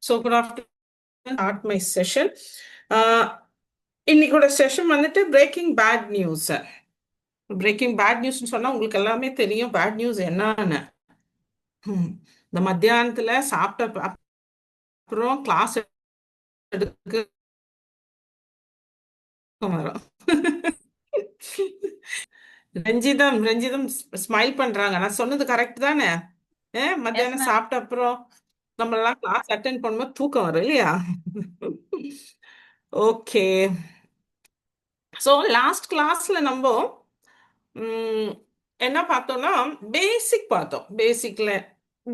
So good afternoon. Start my session. இன்னைக்கோட session வந்துட்டு breaking bad news. Breaking bad நியூஸ்னு சொன்னா உங்களுக்கு எல்லாமே தெரியும் பேட் நியூஸ் என்னன்னு. இந்த மத்தியானத்துல சாப்பிட்ட அப்புறம் கிளாஸ் எடுக்க வரும். ரஞ்சிதம் ஸ்மைல் பண்றாங்க. நான் சொன்னது கரெக்ட் தானே? மத்தியானம் சாப்பிட்ட அப்புறம் நம்மளெல்லாம் கிளாஸ் அட்டென்ட் பண்ணும்போது தூக்கம் வரும் இல்லையா? ஓகே. ஸோ லாஸ்ட் கிளாஸ்ல நம்ம என்ன பார்த்தோம்னா பேசிக் பார்த்தோம்.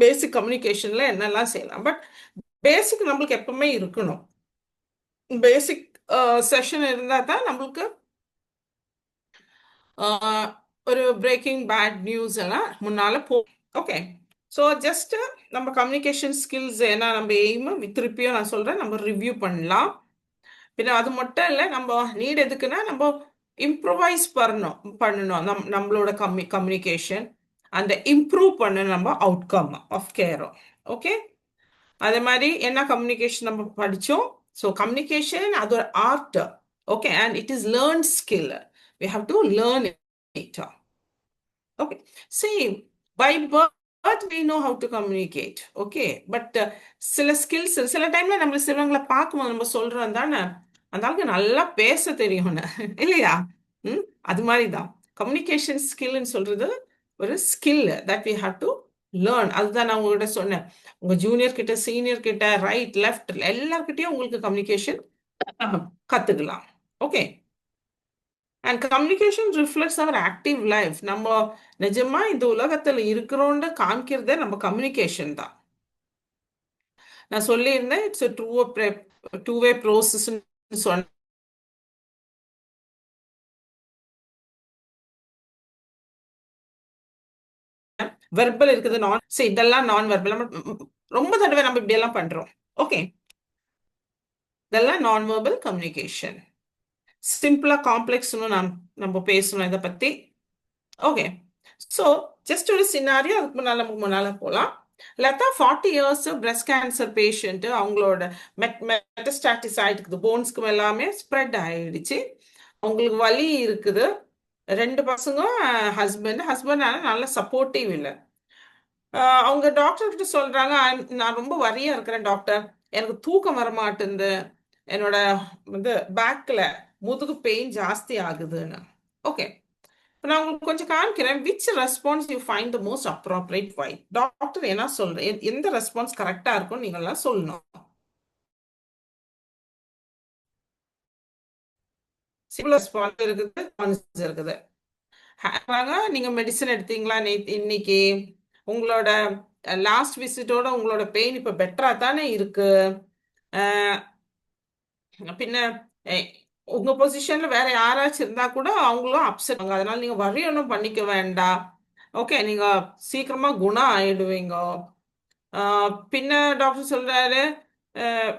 பேசிக் கம்யூனிகேஷன்ல என்னெல்லாம் செய்யலாம். பட் பேசிக் நம்மளுக்கு எப்பவுமே இருக்கணும். பேசிக் செஷன் இருந்தால் தான் நம்மளுக்கு ஒரு பிரேக்கிங் பேட் நியூஸ் எல்லாம் முன்னால ஓகே. ஸோ ஜஸ்ட் நம்ம கம்யூனிகேஷன் ஸ்கில்ஸ் ஏன்னா நம்ம எய்ம் திருப்பியும் நான் சொல்றேன் நம்ம ரிவ்யூ பண்ணலாம். பின்ன அது மட்டும் இல்லை நம்ம நீட் எதுக்குன்னா நம்ம இம்ப்ரூவைஸ் பண்ணணும் நம்மளோட கம்யூனிகேஷன் அந்த இம்ப்ரூவ் பண்ணணும் நம்ம அவுட்கம் ஆஃப் கேரும். ஓகே, அதே மாதிரி என்ன கம்யூனிகேஷன் நம்ம படித்தோம். ஸோ கம்யூனிகேஷன் அது ஒரு art. Okay, and it is learn skill. We have to learn it. Okay, same by birth we know how to communicate. Okay, but சில ஸ்கில்ஸ் சில டைம்ல நம்ம சிலவங்களை பார்க்கும்போது நம்ம சொல்றோம் தானே அந்த ஆளுக்கு நல்லா பேச தெரியும்னு இல்லையா? அது மாதிரி தான் கம்யூனிகேஷன் ஸ்கில்னு சொல்றது ஒரு skill that we have to learn. அதுதான் நான் உங்ககிட்ட சொன்னேன். உங்க ஜூனியர் கிட்ட சீனியர் கிட்ட ரைட் லெஃப்ட் எல்லார்கிட்டயும் உங்களுக்கு கம்யூனிகேஷன் கத்துக்கலாம். Okay, and communication reflects our active life. நம்ம நிஜமா இந்த உலகத்துல இருக்கிறோன்னு காமிக்கிறதே நம்ம கம்யூனிகேஷன் தான். நான் சொல்லியிருந்தேன் இட்ஸ் டூ வே ப்ரோசஸ் சொன்ன வெர்பல் இருக்குது, இதெல்லாம் நான் வெர்பல். ரொம்ப தடவை நம்ம இப்படி எல்லாம் பண்றோம். ஓகே, இதெல்லாம் நான் வெர்பல் கம்யூனிகேஷன். சிம்பிளா காம்ப்ளெக்ஸ்னு நம்ம பேசணும் இதை பத்தி. ஓகே, ஸோ ஜஸ்ட் ஒரு சினாரியோ அதுக்கு முன்னால போகலாம். Latha 40 years breast cancer patient. அவங்களோட மெட்டஸ்டாட்டிஸ் ஆயிட்டு போன்ஸ்க்கு எல்லாமே ஸ்ப்ரெட் ஆயிடுச்சு. அவங்களுக்கு வலி இருக்குது. 2 பசங்க, ஹஸ்பண்ட் நல்ல சப்போர்ட்டிவ் இல்லை. அவங்க டாக்டர் கிட்ட சொல்றாங்க நான் ரொம்ப வரியா இருக்கிறேன் டாக்டர், எனக்கு தூக்கம் வர மாட்டேங்குது, என்னோட பேக்ல முதுகு பெயின் ஜாஸ்தி ஆகுதுன்னு. ஓகே, இப்போ நான் உங்களுக்கு கொஞ்சம் காமிக்கிறேன். Which response you find the most appropriate way. Doctor என்ன சொல்றேன், எந்த ரெஸ்பான்ஸ் கரெக்டா இருக்கும் நீங்கெல்லாம் சொல்லணும். சிம்பிள் ரெஸ்பான்ஸ் இருக்குது. நீங்க மெடிசன் எடுத்தீங்களா இன்னைக்கு? உங்களோட லாஸ்ட் விசிட்டோட உங்களோட பெயின் இப்ப பெட்டரா தானே இருக்கு? பின்ன உங்க பொசிஷன்ல வேற யாராச்சும் இருந்தா கூட அவங்களும் அப்செட். அதனால நீங்க வரி ஒன்றும் பண்ணிக்க வேண்டாம். ஓகே, நீங்க சீக்கிரமா குணம் ஆயிடுவீங்க. பின்ன டாக்டர் சொல்றாரு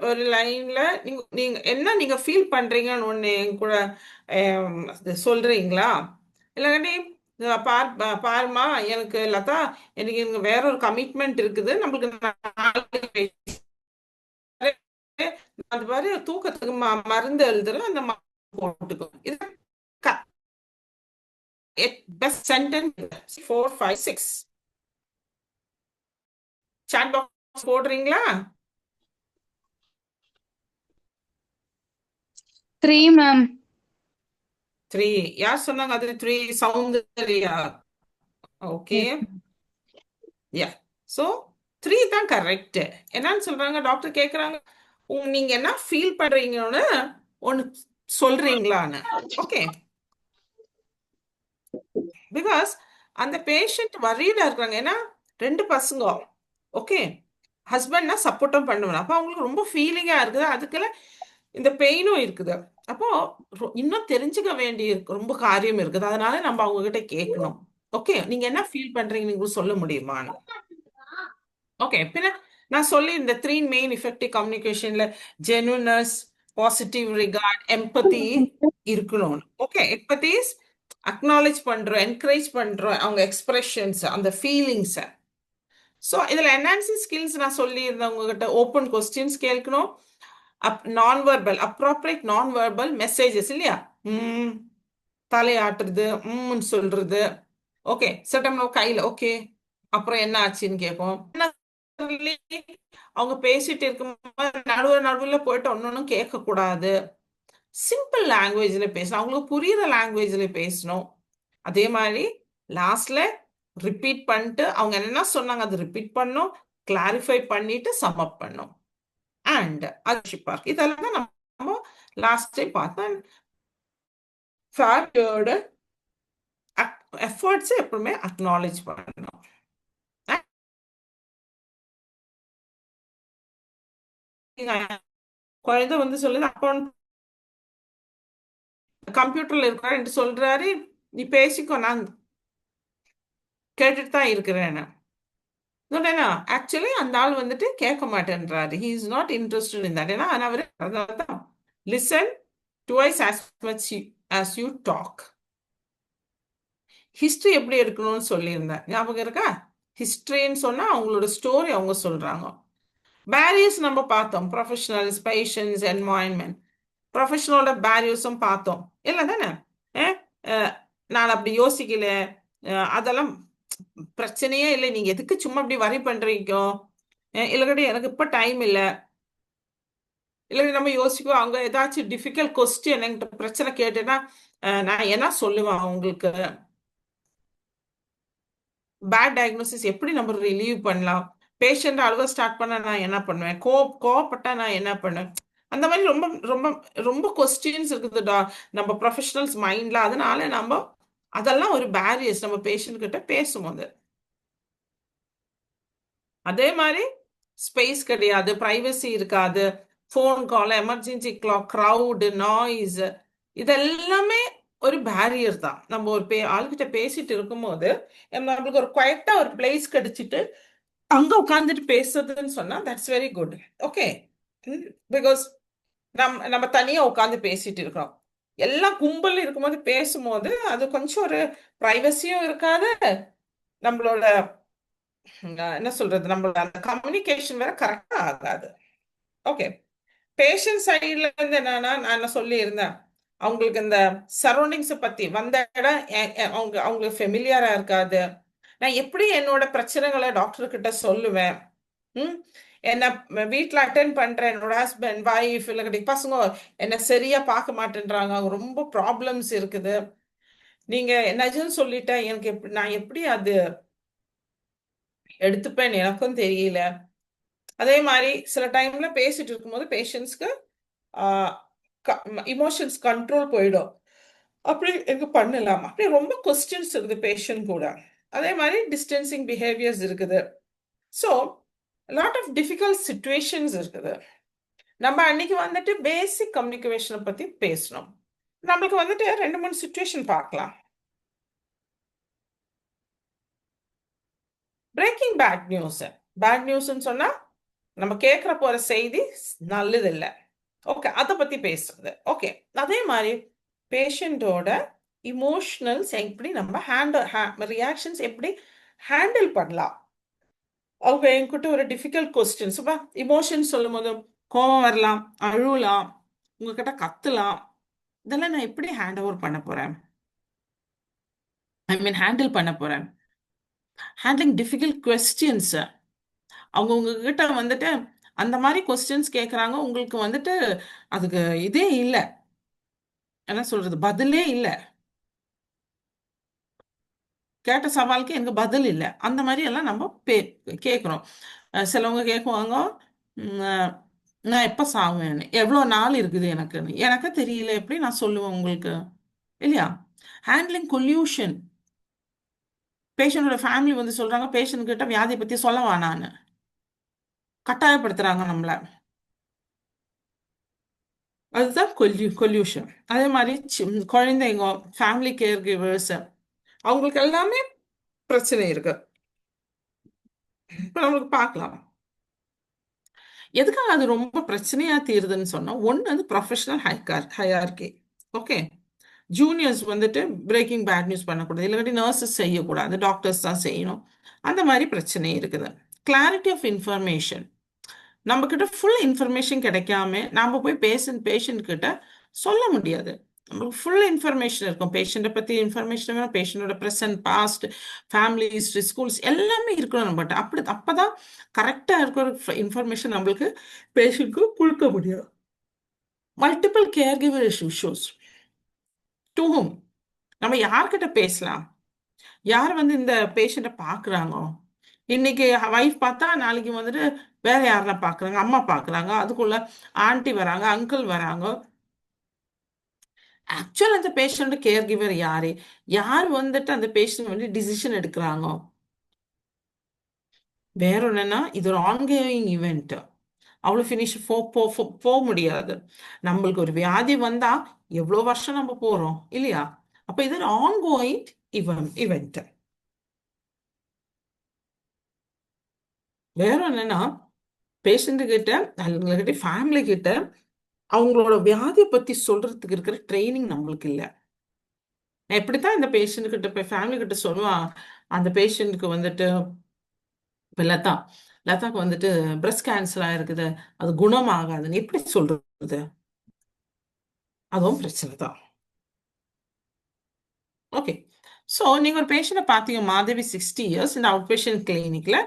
ஒரு லைன்ல நீங்க என்ன நீங்க ஃபீல் பண்றீங்கன்னு ஒண்ணு என் கூட சொல்றீங்களா? இல்லைங்கடி பாருமா எனக்கு லதா எனக்கு வேற ஒரு கமிட்மெண்ட் இருக்குது, நம்மளுக்கு அது மாதிரி தூக்கத்துக்கு மருந்து எழுதுறேன், அந்த போட்டுக்கும். இது பெஸ்ட் சென்டென்ஸ் 4, 5, 6 சாட் பாக்ஸ் போடுறீங்களா? 3 மேம். 3 யார் சொன்னாங்க? அது 3 சௌந்தர்யா. ஓகே, யா. ஸோ 3 தான் கரெக்ட். என்னன்னு சொல்றாங்க டாக்டர் கேட்குறாங்க, நீங்க என்ன ஃபீல் பண்றீங்கன்னு ஒன்று சொல்றீங்களான்னு. ஓகே, பிகாஸ் அந்த பேஷண்ட் வரியில இருக்கிறாங்க. ஏன்னா 2 பசங்க. ஓகே, ஹஸ்பண்ட்னா சப்போர்ட்டும் பண்ணுவேன். அப்போ அவங்களுக்கு ரொம்ப ஃபீலிங்கா இருக்குது, அதுக்குள்ள இந்த பெயினும் இருக்குது. அப்போ இன்னும் தெரிஞ்சுக்க வேண்டி இருக்கு, ரொம்ப காரியம் இருக்குது. அதனால நம்ம அவங்க கிட்ட கேட்கணும். ஓகே, நீங்க என்ன ஃபீல் பண்றீங்க நீங்க சொல்ல முடியுமான்னு. ஓகே, பின்ன நான் சொல்லி இந்த 3 மெயின் எஃபெக்டிவ் கம்யூனிகேஷன்ல ஜெனுனஸ், பாசிட்டிவ் ரிகார்ட், எம்பத்தி இருக்கணும். ஓகே, எம்பத்திஸ் அக்னாலேஜ் பண்றோம், என்கரேஜ் பண்றோம் அவங்க எக்ஸ்பிரஷன்ஸ், அந்த ஃபீலிங்ஸை. ஸோ இதில் என்ஹான்சிங் ஸ்கில்ஸ் நான் சொல்லியிருந்தேன் உங்ககிட்ட. ஓப்பன் கொஸ்டின்ஸ் கேட்கணும். நான் வெர்பல் அப்ராப்ரியேட் நான் வெர்பல் மெசேஜஸ் இல்லையா? ம், தலையாட்டுறது, சொல்றது. ஓகே, சில டைம் நம்ம கையில் ஓகே அப்புறம் என்ன ஆச்சுன்னு கேட்போம். சொல்லி அவங்க பேசிட்டு இருக்கும்போது நடுவில் நடுவில் போயிட்டு ஒன்னொன்னும் கேட்கக்கூடாது. சிம்பிள் லாங்குவேஜ்ல பேசணும், அவங்களுக்கு புரியுற லாங்குவேஜ்ல பேசணும். அதே மாதிரி லாஸ்ட்ல ரிப்பீட் பண்ணிட்டு அவங்க என்ன சொன்னாங்க அதை ரிப்பீட் பண்ணும், கிளாரிஃபை பண்ணிட்டு சம் அப் பண்ணும். அண்ட் அது பார்க் இதெல்லாம் தான் நம்ம லாஸ்ட் டைம் பார்த்தோம். ஃபேக்டோட எஃபர்ட்ஸ் எப்பவுமே அக்னாலேஜ் பண்ணணும். குழந்தை வந்து சொல்லுது அக்கௌண்ட் கம்ப்யூட்டர்ல இருக்கிறாரு சொல்றாரு, நீ பேசிக்கோ நான் கேட்டுட்டு தான் இருக்கிறேன்னு. ஆக்சுவலி அந்த ஆள் வந்துட்டு கேட்க மாட்டேன்றாரு. He is not interested in that. ஏன்னா அவர் அதான் listen twice as much as you talk. History எப்படி எடுக்கணும்னு சொல்லியிருந்தேன், ஞாபகம் இருக்கா? ஹிஸ்டரின்னு சொன்னா அவங்களோட ஸ்டோரி அவங்க சொல்றாங்க. பேரியர்ஸ் நம்ம பார்த்தோம், ப்ரொஃபஷனல்ஸ், பேஷன்ஸ், என்வாயன்மெண்ட். ப்ரொஃபஷனலோட பேரியர்ஸும் பார்த்தோம் இல்லை தானே? அஹ், அஹ், நான் அப்படி யோசிக்கல, அதெல்லாம் பிரச்சனையே இல்லை, நீங்க எதுக்கு சும்மா அப்படி வரி பண்றீங்க, இல்லைக்கடி எனக்கு இப்ப டைம் இல்லை. இல்லை நம்ம யோசிக்குவோம், அவங்க ஏதாச்சும் டிஃபிகல்ட் கொஸ்டின் என்கிட்ட பிரச்சனை கேட்டேன்னா நான் என்ன சொல்லுவேன் உங்களுக்கு? பேட் டயக்னோசிஸ் எப்படி நம்ம ரிலீவ் பண்ணலாம்? பேஷண்ட் அழுவ ஸ்டார்ட் பண்ண நான் என்ன பண்ணுவேன்? கோவப்பட்டா நான் என்ன பண்ணுவேன்? அந்த மாதிரி ரொம்ப ரொம்ப ரொம்ப கொஸ்டின்ஸ் இருக்குது நம்ம ப்ரொஃபஷனல்ஸ் மைண்ட்ல. அதனால நம்ம அதெல்லாம் ஒரு பேரியர்ஸ் நம்ம பேஷண்ட் கிட்ட பேசும்போது. அதே மாதிரி ஸ்பேஸ் கிடையாது, பிரைவசி இருக்காது, phone call, emergency clock, crowd, noise, இதெல்லாமே ஒரு பேரியர் தான். நம்ம ஒரு ஆள்கிட்ட பேசிட்டு இருக்கும்போது நம்மளுக்கு ஒரு குவைட்டா ஒரு பிளேஸ் கிடைச்சிட்டு அங்க உட்காந்துட்டு பேசுறதுன்னு சொன்னா that's very good. Okay, because நம்ம தனியா உட்காந்து பேசிட்டு இருக்கோம். எல்லாம் கும்பல் இருக்கும்போது பேசும்போது அது கொஞ்சம் ஒரு பிரைவசியும் இருக்காது. நம்மளோட என்ன சொல்றது, நம்மளோட அந்த கம்யூனிகேஷன் வேற கரெக்டா ஆகாது. ஓகே, பேஷண்ட் சைட்ல இருந்து என்னன்னா நான் என்ன சொல்லி இருந்தேன், அவங்களுக்கு இந்த சரௌண்டிங்ஸை பத்தி வந்த இடம் அவங்களுக்கு ஃபெமிலியரா இருக்காது. நான் எப்படி என்னோட பிரச்சனைகளை டாக்டர் கிட்ட சொல்லுவேன்? ம் என்ன வீட்டில் அட்டென்ட் பண்ற என்னோட ஹஸ்பண்ட், வைஃப், இல்லை பசங்க என்ன சரியா பார்க்க மாட்டேன்றாங்க, அவங்க ரொம்ப ப்ராப்ளம்ஸ் இருக்குது, நீங்க என்னச்சுன்னு சொல்லிட்டேன், எனக்கு நான் எப்படி அது எடுத்துப்பேன் எனக்கும் தெரியல. அதே மாதிரி சில டைம்ல பேசிட்டு இருக்கும்போது பேஷண்ட்ஸ்க்கு இமோஷன்ஸ் கண்ட்ரோல் போயிடும். அப்படி எனக்கு பண்ணலாம், அப்படி ரொம்ப கொஸ்டின்ஸ் இருக்குது பேஷண்ட் கூட. அதே மாதிரி டிஸ்டன்சிங் பிஹேவியர்ஸ் இருக்குது. So lot of difficult situations இருக்குது. நம்ம அன்னைக்கு வந்துட்டு பேசிக் கம்யூனிகேஷனை பத்தி பேசணும். நம்மளுக்கு வந்துட்டு 2-3 சுச்சுவேஷன் பார்க்கலாம். Breaking bad news. பேட் நியூஸ்ன்னு சொன்னா நம்ம கேட்குற போற செய்தி நல்லது இல்லை. ஓகே, அதை பத்தி பேசுறது. ஓகே, அதே மாதிரி பேஷண்டோட இமோஷனல்ஸ் எப்படி நம்ம ரியாக்ஷன்ஸ் எப்படி ஹேண்டில் பண்ணலாம். அவங்க என்கிட்ட ஒரு டிஃபிகல்ட் கொஸ்டின்ஸ், இமோஷன்ஸ் சொல்லும் போது கோபம் வரலாம், அழுவலாம், உங்ககிட்ட கத்தலாம். இதெல்லாம் நான் எப்படி ஹேண்ட் ஓவர் பண்ண போறேன்? ஐ மீன் ஹேண்டில் பண்ண போறேன். Handling difficult questions. அவங்க உங்ககிட்ட வந்துட்டு அந்த மாதிரி கொஸ்டின்ஸ் கேட்குறாங்க, உங்களுக்கு வந்துட்டு அதுக்கு இதே இல்லை, என்ன சொல்றது, பதிலே இல்லை. கேட்ட சவாலுக்கு எனக்கு பதில் இல்லை. அந்த மாதிரி எல்லாம் நம்ம கேட்குறோம். சிலவங்க கேட்குவாங்க, நான் எப்போ சாவேன்னு, எவ்வளோ நாள் இருக்குது எனக்குன்னு. எனக்கு தெரியல, எப்படி நான் சொல்லுவேன் உங்களுக்கு? இல்லையா? Handling coalition. பேஷண்டோட ஃபேமிலி வந்து சொல்றாங்க, பேஷண்ட் கிட்ட வியாதியை பத்தி சொல்ல வேணான்னு கட்டாயப்படுத்துறாங்க நம்மள. அதுதான் கொல்யூஷன். அதே மாதிரி குழந்தைங்க, ஃபேமிலி கேர் கிவர்ஸ், அவங்களுக்கு எல்லாமே பிரச்சனை இருக்கு. இப்ப நம்மளுக்கு பார்க்கலாம் எதுக்காக அது ரொம்ப பிரச்சனையா தீருதுன்னு சொன்னா, ஒன்று வந்து ப்ரொஃபஷனல் ஹையார்கி. ஓகே, ஜூனியர்ஸ் வந்துட்டு பிரேக்கிங் பேட் நியூஸ் பண்ணக்கூடாது, இல்லாட்டி நர்சஸ் செய்யக்கூடாது, டாக்டர்ஸ் தான் செய்யணும். அந்த மாதிரி பிரச்சனை இருக்குது. Clarity of information. நம்ம கிட்ட ஃபுல் இன்ஃபர்மேஷன் கிடைக்காம நாம போய் பேஷண்ட் கிட்ட சொல்ல முடியாது. நம்மளுக்கு ஃபுல் இன்ஃபர்மேஷன் இருக்கும். பேஷண்ட்டை பற்றி இன்ஃபர்மேஷன் வேணும், பேஷண்டோட present, past, family history, schools எல்லாமே இருக்கணும் நம்மகிட்ட. அப்பதான் கரெக்டாக இருக்கிற இன்ஃபர்மேஷன் நம்மளுக்கு பேஷண்ட்க்கு கொடுக்க முடியும். Multiple care giver issues to home. நம்ம யார்கிட்ட பேசலாம், யார் இந்த பேஷண்ட்டை பார்க்குறாங்க. இன்னைக்கு வைஃப் பார்த்தா நாளைக்கு வேற யாரெல்லாம் பார்க்குறாங்க, அம்மா பார்க்குறாங்க, அதுக்குள்ள ஆண்டி வராங்க, அங்கிள் வராங்க. ஆக்சுவல் அந்த பேஷண்ட் கேர் கிவர் யாரு, யார் அந்த பேஷண்ட் டிசிஷன் எடுக்கிறாங்க. வேற என்னன்னா இது ஒரு ஆன்கோயிங் ஈவெண்ட். அவ்வளோ ஃபினிஷ் போக முடியாது. நம்மளுக்கு ஒரு வியாதி வந்தா எவ்வளோ வருஷம் நம்ம போறோம் இல்லையா? அப்ப இது ஒரு ஆன்கோயிங் ஈவெண்ட். வேற என்னன்னா பேஷண்ட் கிட்ட அவங்ககிட்ட ஃபேமிலி கிட்ட அவங்களோட வியாதியை பத்தி சொல்றதுக்கு இருக்கிற ட்ரைனிங் நம்மளுக்கு இல்லை. எப்படித்தான் இந்த பேஷண்ட் கிட்ட போய் ஃபேமிலி கிட்ட சொல்லுவான், அந்த பேஷண்ட்டுக்கு இப்போ லதாக்கு பிரஸ்ட் கேன்சர் ஆயிருக்குது, அது குணமாகாதுன்னு எப்படி சொல்றது? அதுவும் பிரச்சனை தான். ஓகே, ஸோ நீங்க ஒரு பேஷண்ட்டை பார்த்தீங்க, மாதவி 60 இயர்ஸ், இந்த அவுட் பேஷண்ட் கிளினிக்ல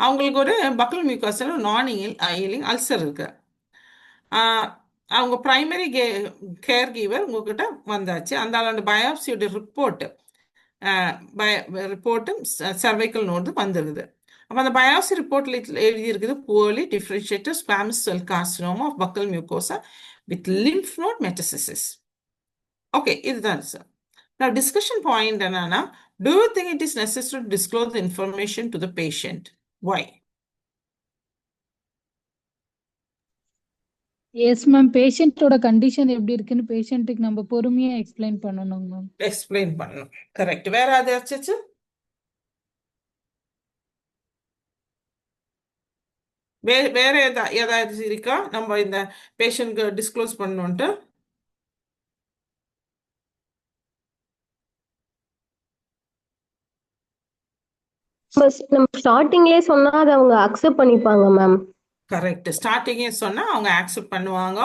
அவங்களுக்கு ஒரு பக்கல் மியூக்கோசல் நான் ஹீலிங் அல்சர் இருக்கு. அவங்க பிரைமரி கேர் கிவர் உங்ககிட்ட வந்தாச்சு. அந்த பயாப்சியோட ரிப்போர்ட்டும் சர்வைக்கல் நோடு வந்துருது. அப்போ அந்த பயாப்சி ரிப்போர்ட்ல எழுதியிருக்குது, poorly differentiated squamous cell carcinoma of buccal mucosa with lymph node metastasis. Okay, இதுதான் சார். Now discussion point என்னன்னா, do you think it is necessary to disclose the information to the patient? Why? Yes ma'am, பேஷண்டோட condition எப்படி இருக்குன்னு பேஷண்ட்டுக்கு நம்ம பொறுமையா explain பண்ணணும் ma'am. Explain பண்ணணும், கரெக்ட். வேற ஏதாச்சும் வேற ஏதாவது இருக்கா நம்ம இந்த பேஷண்ட்க்கு டிஸ்க்ளோஸ் பண்ணணும்ட்டு? நம்ம ஸ்டார்டிங்லயே சொன்னா அதை அவங்க அக்செப்ட் பண்ணிப்பாங்க மேம். கரெக்ட், ஸ்டார்டிங்கே சொன்னா அவங்க அக்செப்ட் பண்ணுவாங்க.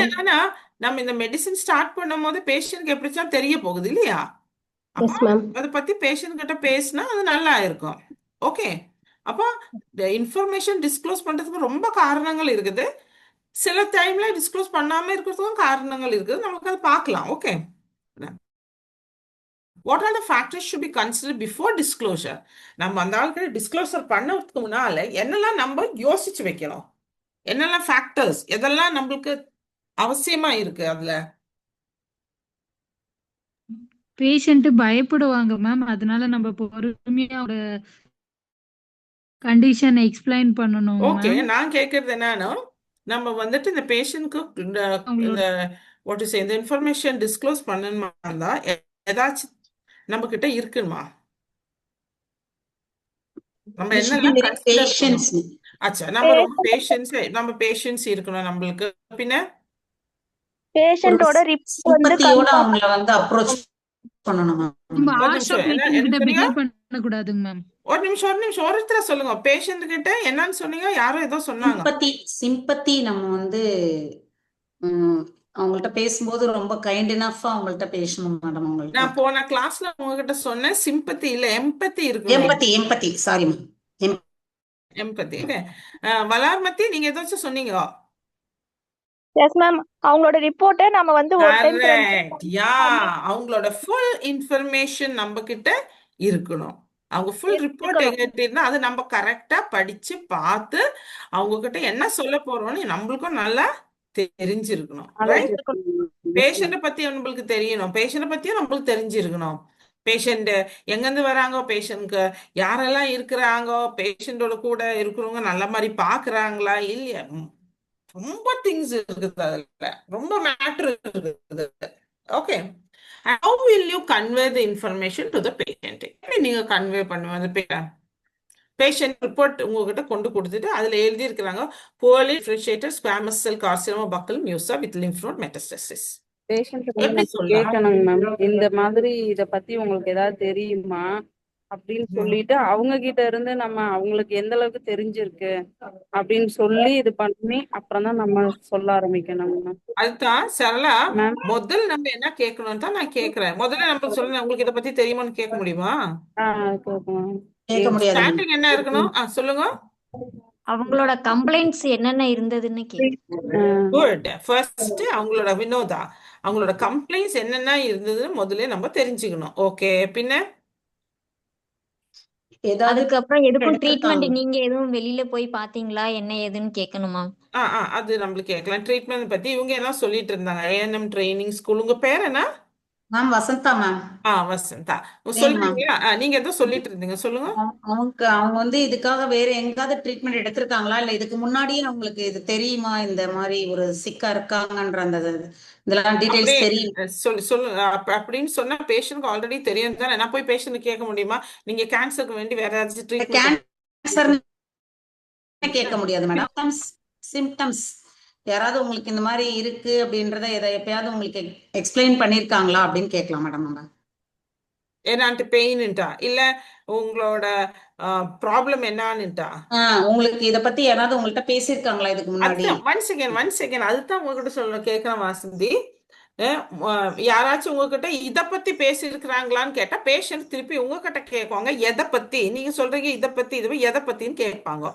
என்னன்னா நம்ம இந்த மெடிசின் ஸ்டார்ட் பண்ணும் போது பேஷண்ட்க்கு எப்படித்தான் தெரிய போகுது இல்லையா? அதை பத்தி பேஷண்ட் கிட்ட பேசினா அது நல்லா இருக்கும். ஓகே, அப்போ இன்ஃபர்மேஷன் டிஸ்க்ளோஸ் பண்றதுக்கு ரொம்ப காரணங்கள் இருக்குது. சில டைம்ல டிஸ்க்ளோஸ் பண்ணாம இருக்கிறதுக்கும் காரணங்கள் இருக்குது. நமக்கு அதை பார்க்கலாம். Okay, what are the factors should be consider before disclosure? நம்ம அந்த ஆளுக்கு டிஸ்க்ளோசர் பண்ணதுக்கு முன்னால என்னெல்லாம் நம்ம யோசிச்சு வைக்கணும், என்னெல்லாம் ஃபேக்டர்ஸ், எதெல்லாம் நம்மளுக்கு அவசியமா இருக்கு அதுல? பேஷண்ட் பயப்படுவாங்க மேம், அதனால நம்ம பொறுமையா ஒரு கண்டிஷன் எக்ஸ்பிளைன் பண்ணணும். ஓகே, நான் கேட்கறது என்னன்னா, நம்ம இந்த பேஷண்ட்க்கு இந்த வாட் இஸ் இந்த இன்ஃபர்மேஷன் டிஸ்க்ளோஸ் பண்ணணுமா இருந்தா ஏதாச்சும் நம்ம கிட்ட இருக்குமா? நம்ம என்னெல்லாம் கன்சிடர் பண்ணணும்? அச்சா, நம்ம பேஷன்ஸ் இருக்கணும் நம்மளுக்கு. பின்ன பேஷண்டோட ரிப்போர்ட் அவங்கள அப்ரோச் பண்ணணும். ஒரு நிமிஷம் ஒருத்தர சொல்லுங்க. பேஷண்ட் கிட்ட என்னன்னு சொன்னீங்க? யாரும் ஏதோ சொன்னாங்க. சிம்பத்தி நம்ம அவங்கள்ட்ட பேசும்போது ரொம்ப கைண்ட் இனஃபா அவங்கள்ட்ட பேசணும் மேடம். அவங்கள்ட்ட நான் போன கிளாஸ்ல உங்ககிட்ட சொன்னேன், சிம்பத்தி இல்ல எம்பத்தி இருக்கு. எம்பத்தி சாரி மேம், எம்பத்தி. வளார்மதி, நீங்க ஏதாச்சும் சொன்னீங்க? எஸ் மேம், அவங்களோட ரிப்போர்ட்டை நம்ம அவங்களோட ஃபுல் இன்ஃபர்மேஷன் நம்ம கிட்ட இருக்கணும். அவங்க ஃபுல் ரிப்போர்ட் கேட்டிருந்தா அது நம்ம கரெக்டா படிச்சு பார்த்து அவங்க கிட்ட என்ன சொல்ல போறோம்னு நம்மளுக்கும் நல்லா தெரிஞ்சிருக்கணும். பேஷண்ட பத்தி நம்மளுக்கு தெரியணும், பேஷண்ட பத்தியும் நம்மளுக்கு தெரிஞ்சிருக்கணும். பேஷண்ட் எங்கிருந்து வராங்க, பேஷண்ட்க்கு யாரெல்லாம் இருக்கிறாங்க, பேஷண்டோட கூட இருக்கிறவங்க நல்ல மாதிரி பாக்குறாங்களா இல்லையா, ரொம்ப திங்ஸ் இருக்குது அதுல, ரொம்ப மேட்டர் இருக்குது. Okay, how will you convey the information to the patient? நீங்க கன்வே பண்ணுவீங்க. பேஷண்ட் ரிப்போர்ட் உங்ககிட்ட கொண்டு கொடுத்துட்டு அதுல எழுதி இருக்கிறாங்க, poorly differentiated squamous cell carcinoma buccal mucosa with lymph node metastasis. Patient கேட்கணுங்க மேம், இந்த மாதிரி இத பத்தி உங்களுக்கு ஏதாவது தெரியுமா, அப்படின்னு ம். சொல்லிட்டு அவங்க கிட்ட இருந்து நம்ம அவங்களுக்கு எந்த அளவுக்கு தெரிஞ்சிருக்கு அப்படின்னு சொல்லி இது பண்ணி அப்புறம் தான் நம்ம சொல்ல ஆரம்பிக்கணும் மேம். அதுதான் சரளா, மேம் முதல்ல நம்ம என்ன கேட்கணும்னு தான் நான் கேட்கிறேன். முதல்ல நம்மளுக்கு சொல்லுங்க, உங்களுக்கு இதை பத்தி தெரியுமான்னு கேட்க முடியுமா? கேட்கணும். கேட்க முடியாது மேம். ஸ்டார்டிங் என்ன இருக்கணும்? சொல்லுங்க. அவங்களோட கம்ப்ளைண்ட்ஸ் என்னென்ன இருந்ததுன்னு குட். ஃபர்ஸ்ட் அவங்களோட வினோதா, அவங்களோட கம்ப்ளைண்ட்ஸ் என்னென்ன இருந்ததுன்னு முதல்ல நம்ம தெரிஞ்சுக்கணும். ஓகே, பின்ன ஏதாவது அதுக்கப்புறம் எதுக்கும் ட்ரீட்மெண்ட் எடுத்திருக்காங்க. நீங்க எதுவும் வெளியில போய் பாத்தீங்களா என்ன ஏதுன்னு கேட்கணுமா? அது நம்மளுக்கு கேட்கலாம். ட்ரீட்மெண்ட் பத்தி இவங்க எல்லாம் சொல்லிட்டு இருந்தாங்க. ANM training school. உங்க பேர் என்ன? Ma'am Vasantha ma'am. வசந்தா. ஏன் மேம் சொல்றீங்களா? நீங்க எதோ சொல்லிட்டு இருந்தீங்க, சொல்லுங்க. அவங்க வந்து இதுக்காக வேற எங்காவது ட்ரீட்மெண்ட் எடுத்திருக்காங்களா இல்ல இதுக்கு முன்னாடியே அவங்களுக்கு இது தெரியுமா இந்த மாதிரி ஒரு சிக்கா இருக்காங்கன்ற அந்த இதெல்லாம் டீடைல்ஸ் அப்படியே தெரியும். சொல்லு அப்படின்னு சொன்னா பேஷண்ட்க்கு ஆல்ரெடி தெரியும் தானே. நான் போய் பேஷண்ட் கேட்க முடியுமா நீங்க கேன்சருக்கு வேண்டி வேற ஏதாச்சும் ட்ரீட்மெண்ட் கேன்சர் கேட்க முடியாது மேடம். சிம்டம்ஸ் யாராவது உங்களுக்கு இந்த மாதிரி இருக்கு அப்படின்றத எப்பயாவது உங்களுக்கு எக்ஸ்பிளைன் பண்ணிருக்காங்களா அப்படின்னு கேட்கலாம் மேடம். நம்ம என்னான்ட்டு பெயின்ட்டா இல்ல உங்களோட ப்ராப்ளம் என்னான்னுட்டா உங்களுக்கு இத பத்தி யாராவது உங்கள்ட்ட பேசியிருக்காங்களா இதுக்கு முன்னாடி? அதுதான் ஒன் செகண்ட் அதுதான் உங்ககிட்ட சொல்ல கேட்கிறேன் வாசந்தி. யாராச்சும் உங்ககிட்ட இத பத்தி பேசியிருக்கிறாங்களான்னு கேட்டா பேஷண்ட் திருப்பி உங்ககிட்ட கேட்பாங்க, எதை பத்தி நீங்க சொல்றீங்க, இதை பத்தி இது எதை பத்தின்னு கேட்பாங்க.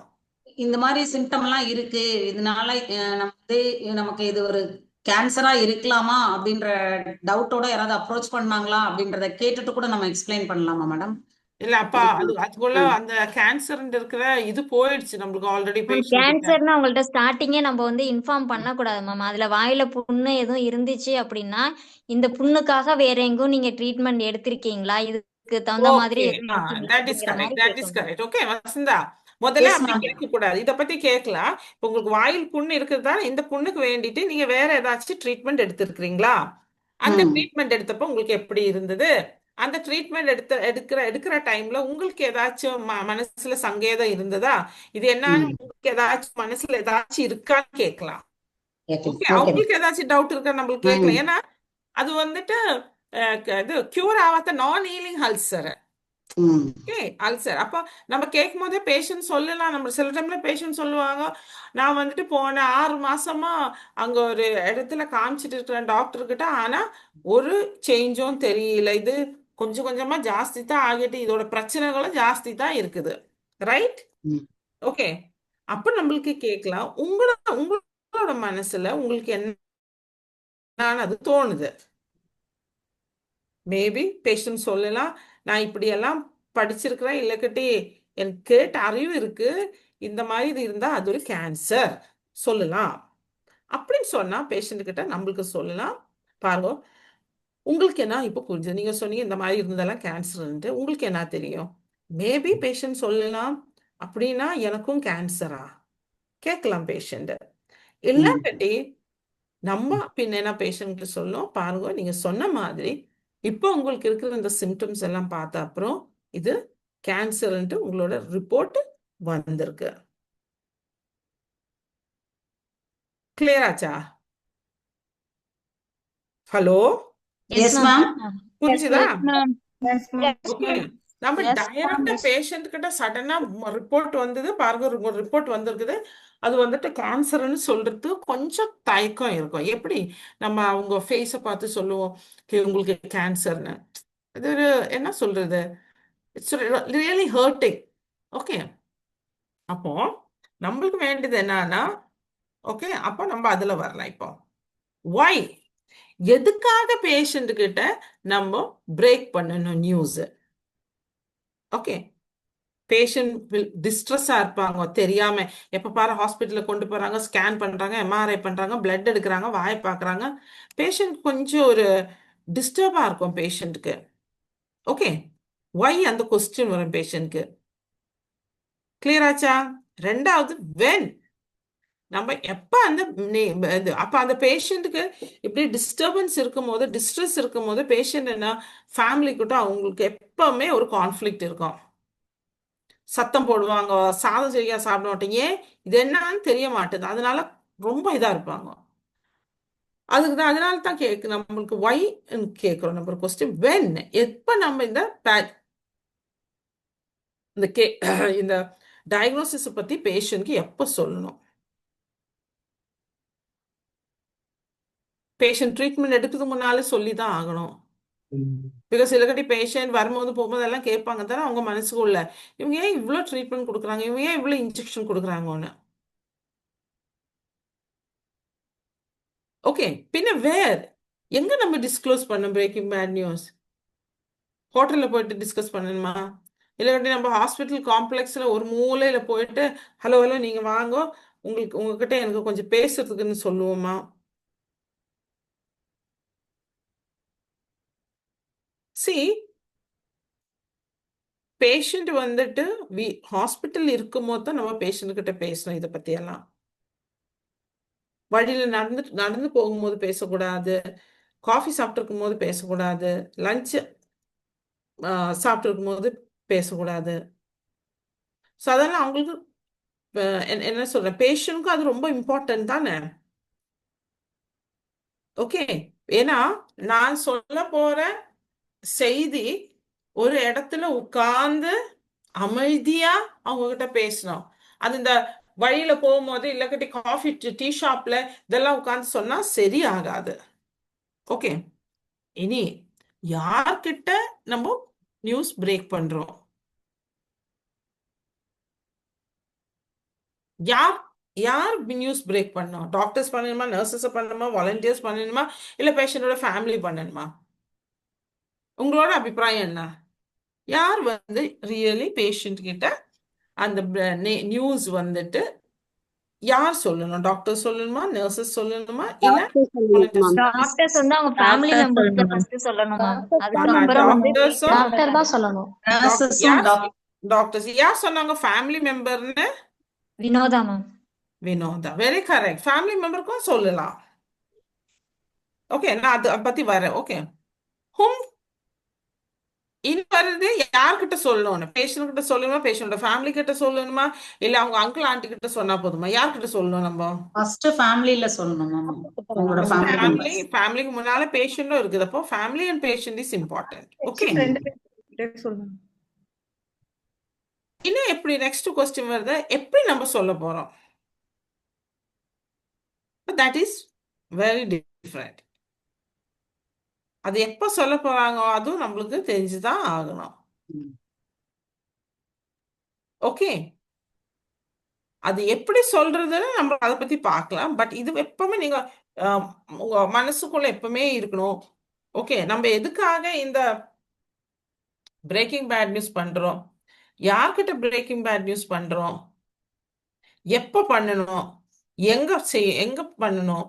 இந்த மாதிரி சிம்டம் எல்லாம் இருக்கு, இதனால நமக்கு இது ஒரு கேன்சரா இருக்கலாமா அப்படின்ற டவுட்டோட யாராவது அப்ரோச் பண்ணாங்களா அப்படின்றத கேட்டுட்டு கூட நம்ம எக்ஸ்பிளைன் பண்ணலாமா மேடம்? இல்ல அப்பா, அதுக்குள்ள அந்த கேன்சர் இருக்கிற இது போயிடுச்சு நம்மளுக்கு ஆல்ரெடி பேஷண்ட் கிட்ட. கேன்சர்னு அவங்கள்ட்ட ஸ்டார்டிங்கே நம்ம வந்து இன்ஃபார்ம் பண்ணக்கூடாது மேம். அதுல வாயில புண்ணு எதுவும் இருந்துச்சு அப்படின்னா இந்த புண்ணுக்காக வேற எங்கும் நீங்க ட்ரீட்மெண்ட் எடுத்திருக்கீங்களா, இதுக்கு தகுந்த மாதிரி ஓகே, எதுவும் எடுத்தீங்களா தட் இஸ் அப்படிங்கிற கரெக்ட், மாதிரி தட் இஸ் கேட்கணும். கரெக்ட். ஓகே வசந்தா, முதல்ல எஸ் அப்படி மேம். கேட்க கூடாது. இத பத்தி கேட்கலாம். இப்ப உங்களுக்கு வாயில் புண்ணு இருக்குதா, இந்த புண்ணுக்கு வேண்டிட்டு நீங்க வேற ஏதாச்சும் ட்ரீட்மெண்ட் எடுத்திருக்கிறீங்களா, அந்த ட்ரீட்மெண்ட் எடுத்தப்ப உங்களுக்கு எப்படி இருந்தது, அந்த ட்ரீட்மெண்ட் எடுக்கிற டைம்ல உங்களுக்கு ஏதாச்சும் மனசுல சங்கேதம் இருந்ததா, இது என்னன்னு உங்களுக்கு ஏதாச்சும் மனசுல ஏதாச்சும் இருக்கான்னு கேட்கலாம். ஓகே, அவங்களுக்கு ஏதாச்சும் டவுட் இருக்கா நம்மளுக்கு கேட்கலாம். ஏன்னா அது வந்துட்டு இது கியூர் ஆகாத நான் ஹீலிங் அல்சர். Okay, ulcer. அப்போ நம்ம கேட்கும் போதே பேஷண்ட் சொல்லலாம். நம்ம சில டைம்ல பேஷண்ட் சொல்லுவாங்க, நான் வந்துட்டு போன 6 மாசமா அங்க ஒரு இடத்துல காமிச்சிட்டு இருக்கிறேன் டாக்டர் கிட்ட, ஆனா ஒரு சேஞ்சும் தெரியல, இது கொஞ்சம் கொஞ்சமா ஜாஸ்தி தான் ஆகிட்டு, இதோட பிரச்சனைகளும் ஜாஸ்தி தான் இருக்குது. ரைட்? ஓகே, அப்ப நம்மளுக்கு கேட்கலாம், உங்களோட மனசுல உங்களுக்கு என்ன அது தோணுது. மேபி பேஷண்ட் சொல்லலாம், நான் இப்படியெல்லாம் படிச்சிருக்கிறேன், இல்லக்கட்டி எனக்கு கேட்ட அறிவு இருக்கு, இந்த மாதிரி இது இருந்தா அது ஒரு கேன்சர் சொல்லலாம். அப்படின்னு சொன்னா பேஷண்ட் கிட்ட நம்மளுக்கு சொல்லலாம், பாருங்க உங்களுக்கு என்ன இப்போ புரிஞ்சு, நீங்க சொன்னீங்க இந்த மாதிரி இருந்ததெல்லாம் கேன்சர்ன்ட்டு, உங்களுக்கு என்ன தெரியும். மேபி பேஷண்ட் சொல்லலாம், அப்படின்னா எனக்கும் கேன்சரா கேட்கலாம் பேஷண்ட். இல்லாட்டி நம்ம பின்ன என்ன பேஷண்ட்க்கு சொல்லணும், பாருங்க நீங்க சொன்ன மாதிரி இப்போ உங்களுக்கு இருக்கிற இந்த சிம்டம்ஸ் எல்லாம் பார்த்த அப்புறம் இது கேன்சர்ன்ட்டு உங்களோட ரிப்போர்ட் வந்திருக்கு. கிளியர் ஆச்சா? Hello, yes ma'am. புரிஞ்சுதா? Yes, ஓகே, நம்ம டைரக்டா பேஷண்ட் கிட்ட சடனா ரிப்போர்ட் வந்தது பாருங்க, ரிப்போர்ட் வந்திருக்குது, அது வந்துட்டு கேன்சர்னு சொல்றது கொஞ்சம் தயக்கம் இருக்கும். எப்படி நம்ம அவங்க ஃபேஸை பார்த்து சொல்லுவோம் உங்களுக்கு கேன்சர்னு, இது ஒரு என்ன சொல்றது, இட்ஸ் ரியலி ஹர்ட்டிங். ஓகே, அப்போ நம்மளுக்கு வேண்டியது என்னன்னா, ஓகே அப்போ நம்ம அதுல வரலாம். இப்போ ஒய், எதுக்காக பேஷண்ட் கிட்ட நம்ம பிரேக் பண்ணணும் நியூஸ். ஓகே, பேஷண்ட் டிஸ்ட்ரெஸ்ஸா இருப்பாங்க, தெரியாம எப்ப பாரு ஹாஸ்பிட்டல்ல கொண்டு போறாங்க, ஸ்கேன் பண்றாங்க, எம்ஆர்ஐ பண்றாங்க, பிளட் எடுக்கிறாங்க, வாயை பார்க்கறாங்க, பேஷண்ட் கொஞ்சம் ஒரு டிஸ்டர்பா இருக்கும் பேஷண்ட்க்கு. ஓகே, ஒய் அந்த கொஸ்டின் வரும் பேஷண்ட்க்கு. கிளியர் ஆச்சா? ரெண்டாவது வென், நம்ம எப்ப அந்த அப்ப அந்த பேஷண்ட்டுக்கு இப்படி டிஸ்டர்பன்ஸ் இருக்கும்போது, டிஸ்ட்ரெஸ் இருக்கும்போது பேஷண்ட் என்ன, ஃபேமிலி கிட்ட அவங்களுக்கு எப்பவுமே ஒரு கான்ஃபிளிக்ட் இருக்கும். சத்தம் போடுவாங்க, சாதம் சரியா சாப்பிட மாட்டேங்க, ஏன் இது என்னன்னு தெரிய மாட்டேது, அதனால ரொம்ப இதா இருப்பாங்க. அதுக்கு தான், அதனால தான் நம்மளுக்கு ஒய் கேட்கிறோம். நம்ம கொஸ்டின் வென், எப்ப நம்ம இந்த இந்த இந்த டயக்னோசிஸ் பத்தி பேஷண்ட்க்கு எப்போ சொல்லணும்? பேஷண்ட் ட்ரீட்மெண்ட் எடுக்கிறதுக்கு முன்னாலே சொல்லி தான் ஆகணும். பிகாஸ் இல்லக்கட்டி பேஷண்ட் வரும்போது போகும்போது எல்லாம் கேட்பாங்க தானே அவங்க மனசுக்குள்ள, இவங்க ஏன் இவ்வளோ ட்ரீட்மெண்ட் கொடுக்குறாங்க, இவங்க ஏன் இவ்வளோ இன்ஜெக்ஷன் கொடுக்குறாங்கன்னு. ஓகே, பின்ன எங்க நம்ம டிஸ்க்ளோஸ் பண்ணோம் பிரேக்கிங் பேட் நியூஸ்? ஹோட்டலில் போயிட்டு டிஸ்கஸ் பண்ணணுமா? இல்லைக்கட்டி நம்ம ஹாஸ்பிட்டல் காம்ப்ளெக்ஸில் ஒரு மூலையில் போயிட்டு ஹலோ ஹலோ நீங்கள் வாங்க, உங்ககிட்ட எனக்கு கொஞ்சம் பேசுறதுக்குன்னு சொல்லுவோமா? பேஷண்ட் வந்துட்டு ஹாஸ்பிட்டல் இருக்கும்போது தான் நம்ம பேஷண்ட் கிட்ட பேசணும். இதை பத்தி எல்லாம் வழியில நடந்து போகும்போது பேசக்கூடாது, காஃபி சாப்பிட்டு இருக்கும் போது பேசக்கூடாது, லஞ்ச் சாப்பிட்டு இருக்கும் போது பேசக்கூடாது. ஸோ அதெல்லாம் அவங்களுக்கு என்ன சொல்றேன், பேஷண்ட்க்கும் அது ரொம்ப இம்பார்ட்டன்ட் தானே. ஓகே, ஏன்னா நான் சொல்ல போற செய்தி ஒரு இடத்துல உட்கார்ந்து அமைதியா அவங்க கிட்ட பேசணும். அது இந்த வழியில போகும்போது இல்லக்கட்டி காஃபி டீ ஷாப்ல இதெல்லாம் உட்கார்ந்து சொன்னா சரி ஆகாது. ஓகே, இனி யார்கிட்ட நம்ம நியூஸ் பிரேக் பண்றோம்? யார் நியூஸ் பிரேக் பண்ணணும்? டாக்டர்ஸ் பண்ணணுமா, நர்சஸ் பண்ணணுமா, வாலண்டியர்ஸ் பண்ணணுமா, இல்ல பேஷண்டோட ஃபேமிலி பண்ணணுமா? உங்களோட அபிப்பிராயம் என்ன? யார் வந்து ரியலி பேஷண்ட் கிட்ட அந்த நியூஸ் வந்துட்டு யார் சொல்லணும்? டாக்டர் சொல்லணுமா, நர்சஸ் சொல்லணுமா, இல்ல டாக்டர்ஸ் வந்து அவங்க ஃபேமிலி மெம்பர்ஸ்க்கு ஃபர்ஸ்ட் சொல்லணும் மேம். அதுக்கப்புறம் வந்து டாக்டர் தான் சொல்லணும். டாக்டர்ஸ் யார் சொன்னாங்க ஃபேமிலி மெம்பர்னு? Vinodha ma'am. Vinodha, very correct. Family மெம்பருக்கும் சொல்லலாம். ஓகே, நான் அதை பத்தி வரேன். ஓகே, இனி வர்றது யார்கிட்ட சொல்லணும்? பேஷண்ட் கிட்ட சொல்லணுமா, பேஷண்டோட ஃபேமிலி கிட்ட சொல்லணுமா, இல்ல அவங்க அங்கிள் ஆண்டி கிட்ட சொன்னா போதுமா? யார்கிட்ட சொல்லணும்? நம்ம ஃபர்ஸ்ட் ஃபேமிலில சொல்லணும் மேம். உங்களோட ஃபேமிலிக்கு முன்னால பேஷண்டும் இருக்குது. அப்போ family and patient is important. Okay, இன்னும் எப்படி நெக்ஸ்ட் கொஸ்டின் வருது, எப்படி நம்ம சொல்ல போறோம்? That is very different. அது எப்ப சொல்ல போறாங்க அதுவும் நம்மளுக்கு தெரிஞ்சுதான் ஆகணும். ஓகே, அது எப்படி சொல்றதுன்னு நம்ம அதை பத்தி பார்க்கலாம். பட் இது எப்பவுமே நீங்க உங்க மனசுக்குள்ள எப்பவுமே இருக்கணும். ஓகே, நம்ம எதுக்காக இந்த பிரேக்கிங் பேட் நியூஸ் பண்றோம், யார்கிட்ட பிரேக்கிங் பேட் நியூஸ் பண்றோம், எப்ப பண்ணணும், எங்க பண்ணணும்.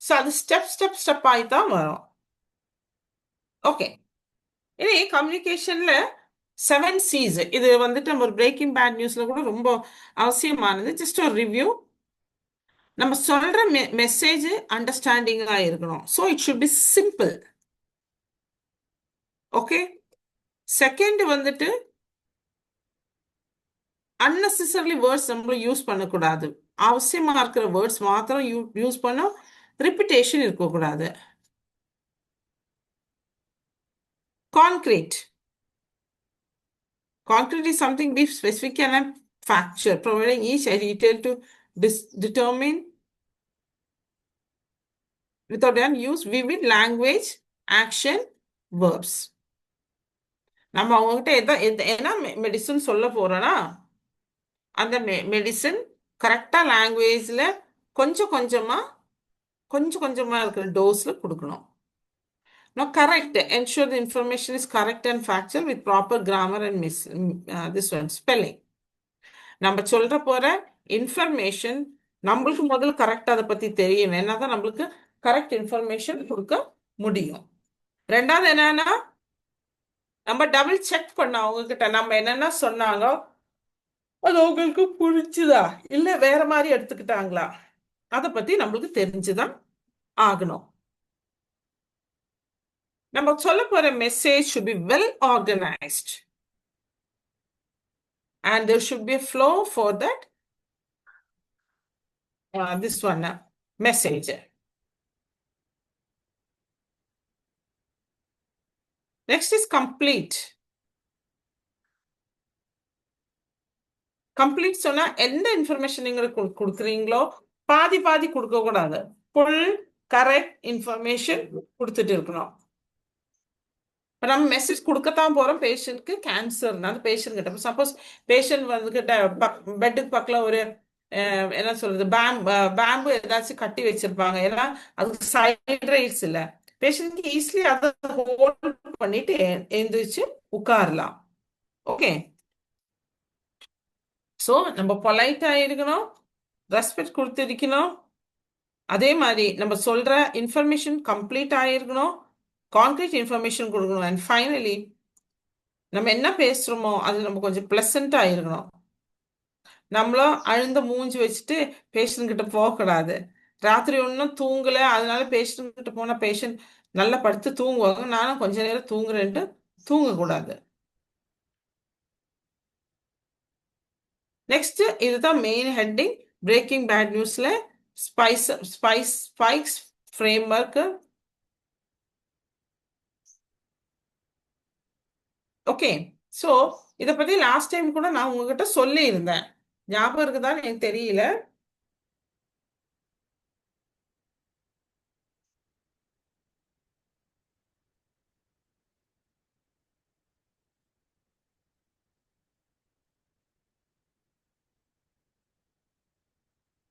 ஸோ அது ஸ்டெப் ஆகித்தான் வரும். ஓகே, இனி கம்யூனிகேஷன்ல 7 C's. இது வந்துட்டு நம்ம ஒரு பிரேக்கிங் பேட் நியூஸ்ல கூட ரொம்ப அவசியமானது. ஜஸ்ட் ஒரு ரிவ்யூ. நம்ம சொல்ற மெசேஜ் அண்டர்ஸ்டாண்டிங்கா இருக்கணும். So it should be simple. Okay, second வந்துட்டு unnecessarily வேர்ட்ஸ் நம்ம யூஸ் பண்ணக்கூடாது. அவசியமா இருக்கிற வேர்ட்ஸ் மாத்திரம் யூஸ் பண்ண, ரிப்பிட்டேஷன் இருக்கக்கூடாது. Concrete is something be specific and factual, providing each a detail to determine without an use vivid language, action, verbs. நம்ம அவங்ககிட்ட என்ன மெடிசன் சொல்ல போறோம்னா அந்த மெடிசன் கரெக்டா லாங்குவேஜ்ல கொஞ்சம் கொஞ்சமா இருக்கிற டோஸ்ல கொடுக்கணும். Now, correct. Ensure the information is correct and factual with proper grammar and this one spelling. நம்ம சொல்ற போற இன்ஃபர்மேஷன் நம்மளுக்கு முதல்ல கரெக்டா அதை பத்தி தெரியணும். என்னதான் நம்மளுக்கு கரெக்ட் இன்ஃபர்மேஷன் கொடுக்க முடியும். ரெண்டாவது என்னன்னா, நம்ம டபுள் செக் பண்ண அவங்க கிட்ட நம்ம என்னென்ன சொன்னாங்க அது அவங்களுக்கு புரிஞ்சுதா இல்ல வேற மாதிரி எடுத்துக்கிட்டாங்களா, அதை பத்தி நம்மளுக்கு தெரிஞ்சுதான் ஆகணும். நம்ம சொல்ல போற message should be well organized and there should be a flow for that this one message. Next is complete. Complete சொன்னா எந்த இன்ஃபர்மேஷன் நீங்க கொடுக்குறீங்களோ பாதி பாதி கொடுக்க கூடாது. ஃபுல் கரெக்ட் இன்ஃபர்மேஷன் கொடுத்துட்டு இருக்கணும். இப்போ நம்ம மெசேஜ் கொடுக்கத்தான் போறோம் பேஷண்ட்க்கு கேன்சர்னா அந்த பேஷண்ட் கிட்ட சப்போஸ் பேஷண்ட் வந்துகிட்ட பெட்டுக்கு பக்கத்தில் ஒரு என்ன சொல்றது பேம்பு ஏதாச்சும் கட்டி வச்சிருப்பாங்க. ஏன்னா அதுக்கு சைட் ரைட்ஸ் இல்லை. பேஷண்ட்க்கு ஈஸிலி அதை ஹோல்ட் பண்ணிட்டு எழுந்திரிச்சு உட்காரலாம். ஓகே, ஸோ நம்ம பொலைட்டா இருக்கணும், ரெஸ்பெக்ட் கொடுத்துருக்கணும். அதே மாதிரி நம்ம சொல்ற இன்ஃபர்மேஷன் கம்ப்ளீட் ஆயிருக்கணும், கான்கிரீட் இன்ஃபர்மேஷன் கொடுக்கணும். அண்ட் ஃபைனலி நம்ம என்ன பேசுறோமோ அது நம்ம கொஞ்சம் பிளசண்டா இருக்கணும். நம்மளும் அழுந்த மூஞ்சி வச்சுட்டு பேஷண்ட் கிட்ட போகக்கூடாது. ராத்திரி ஒன்றும் தூங்கல அதனால பேஷண்ட் கிட்ட போனா பேஷண்ட் நல்லா படுத்து தூங்குவாங்க, நானும் கொஞ்ச நேரம் தூங்குறேன்ட்டு தூங்கக்கூடாது. நெக்ஸ்ட் இதுதான் மெயின் ஹெட்டிங் பிரேக்கிங் பேட் நியூஸ்ல ஸ்பைக்ஸ் ஃப்ரேம்வொர்க். ஓகே, ஸோ இதை பத்தி லாஸ்ட் டைம் கூட நான் உங்ககிட்ட சொல்லி இருந்தேன், ஞாபகம் இருக்குதான்னு எனக்கு தெரியல.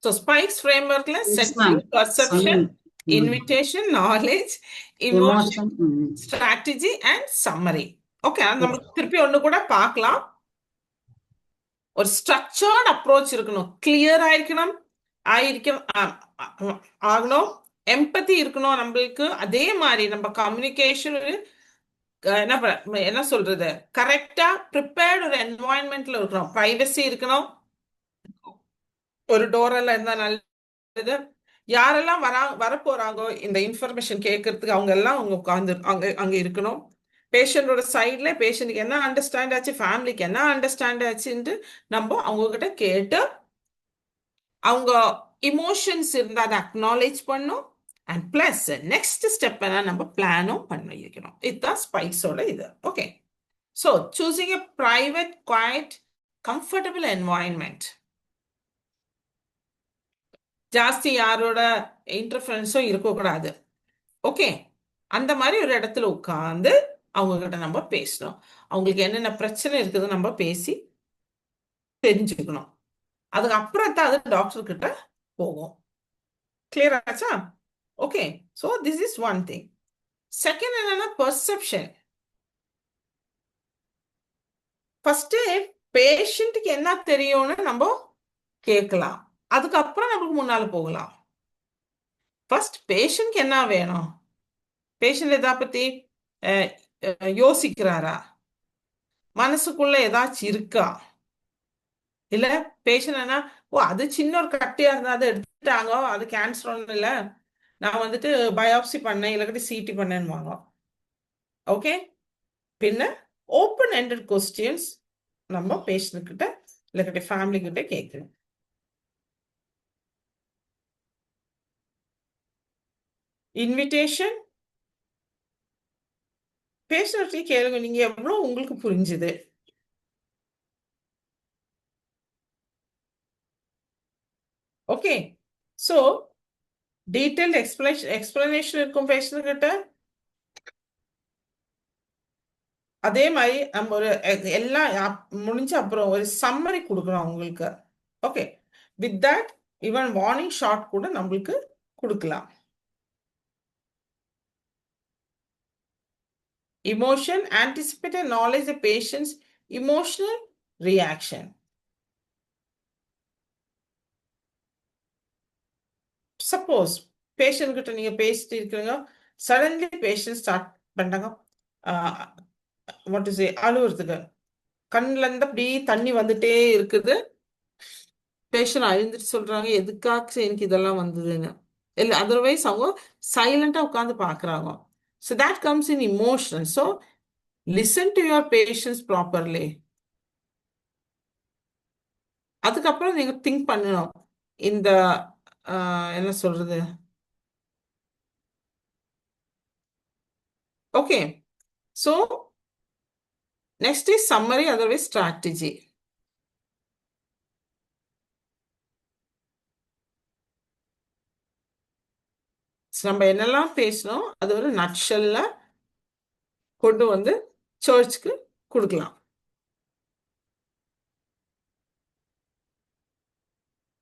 So spikes frameworkல Yes, setting, ma'am. perception, Sorry. invitation, knowledge, emotion, strategy and summary. Okay, நம்மளுக்கு திருப்பி ஒண்ணு கூட பார்க்கலாம். ஒரு ஸ்ட்ரக்சர்ட் அப்ரோச் இருக்கணும், கிளியர் ஆகணும், எம்பத்தி இருக்கணும் நம்மளுக்கு. அதே மாதிரி நம்ம கம்யூனிகேஷன் என்ன சொல்றது கரெக்டா ப்ரிப்பேர்ட் ஒரு என்வாயன்மெண்ட்ல இருக்கணும், பிரைவசி இருக்கணும். ஒரு டோரெல்லாம் இருந்தா நல்லது. யாரெல்லாம் வரப்போறாங்கோ இந்த இன்ஃபர்மேஷன் கேட்கறதுக்கு அவங்க எல்லாம் அவங்க உட்கார்ந்து அங்க இருக்கணும். பேஷண்டோட சைட்ல பேஷண்ட்டுக்கு என்ன அண்டர்ஸ்டாண்ட் ஆச்சு, ஃபேமிலிக்கு என்ன அண்டர்ஸ்டாண்ட் ஆச்சுன்னு நம்ம அவங்க கிட்ட கேட்டு அவங்க இமோஷன்ஸ் இருந்தா அதை அக்னாலேஜ் பண்ணும். அண்ட் பிளஸ் நெக்ஸ்ட் ஸ்டெப் என்ன நம்ம பிளானும் பண்ணி இருக்கணும். இதுதான் ஸ்பைக்ஸோட இது. Okay, so choosing a private quiet comfortable environment, ஜாஸ்தி யாரோட இன்டர்ஃபரன்ஸும் இருக்கக்கூடாது. ஓகே, அந்த மாதிரி ஒரு இடத்துல உட்காந்து அவங்க கிட்ட நம்ம பேசணும். அவங்களுக்கு என்னென்ன பிரச்சனை இருக்குது நம்ம பேசி தெரிஞ்சுக்கணும். அதுக்கப்புறம் தான் அது டாக்டர் கிட்ட போகும். கிளியர் ஆச்சா? Okay, so this is one thing. Second என்னன்னா பெர்செப்ஷன். ஃபர்ஸ்ட் பேஷண்ட்டுக்கு என்ன தெரியும்னு நம்ம கேட்கலாம், அதுக்கப்புறம் நம்மளுக்கு முன்னால போகலாம். ஃபர்ஸ்ட் பேஷண்ட்க்கு என்ன வேணும், பேஷண்ட் எதை பத்தி யோசிக்கிறாரா, மனசுக்குள்ள ஏதாச்சும் இருக்கா, இல்ல பேஷண்ட் என்ன அது சின்ன ஒரு கட்டியா இருந்தா அதை எடுத்துட்டாங்க, அது கேன்சர் ஒன்றும் இல்லை, நான் வந்துட்டு பயாப்சி பண்ணேன் இல்லாட்டி சிடி பண்ணேன்னு வாங்க. ஓகே, பின்ன ஓப்பன் எண்டட் கொஸ்டின்ஸ் நம்ம பேஷண்ட் கிட்ட இல்லாட்டி ஃபேமிலி கிட்ட கேட்கணும். இன்விடேஷன், பேஷண்ட் கேளுங்க நீங்க எவ்வளவு உங்களுக்கு புரிஞ்சுது. ஓகே, ஸோ டீட்டெயில் எக்ஸ்பிளனேஷன் இருக்கும் பேஷண்ட் கிட்ட. அதே மாதிரி நம்ம ஒரு எல்லாம் முடிஞ்ச அப்புறம் ஒரு சம்மரி கொடுக்குறோம் அவங்களுக்கு. Okay, with that even warning shot கூட நம்மளுக்கு கொடுக்கலாம். Emotion, anticipated knowledge of patient's emotional reaction. Suppose patient கிட்ட நீங்க பேசிட்டு இருக்கீங்க, suddenly patient start பண்றாங்க what to say அழுவுறதுக்கு, கண்ணுல இருந்து அப்படி தண்ணி வந்துட்டே இருக்குது. பேஷண்ட் அழுந்துட்டு சொல்றாங்க எதுக்காக எனக்கு இதெல்லாம் வந்ததுன்னு. இல்லை அதர்வைஸ் அவங்க சைலண்டா உட்காந்து பாக்குறாங்க. So that comes in emotion. So listen to your patients properly. அதுக்கப்புறம் நீங்க திங்க் பண்ணணும், இந்த என்ன சொல்றது. Okay, so next is summary, otherwise strategy. நம்ம என்னெல்லாம் பேசணும் அது ஒரு நட்ஷல்ல கொண்டு வந்து சர்ச்சுக்கு கொடுக்கலாம்.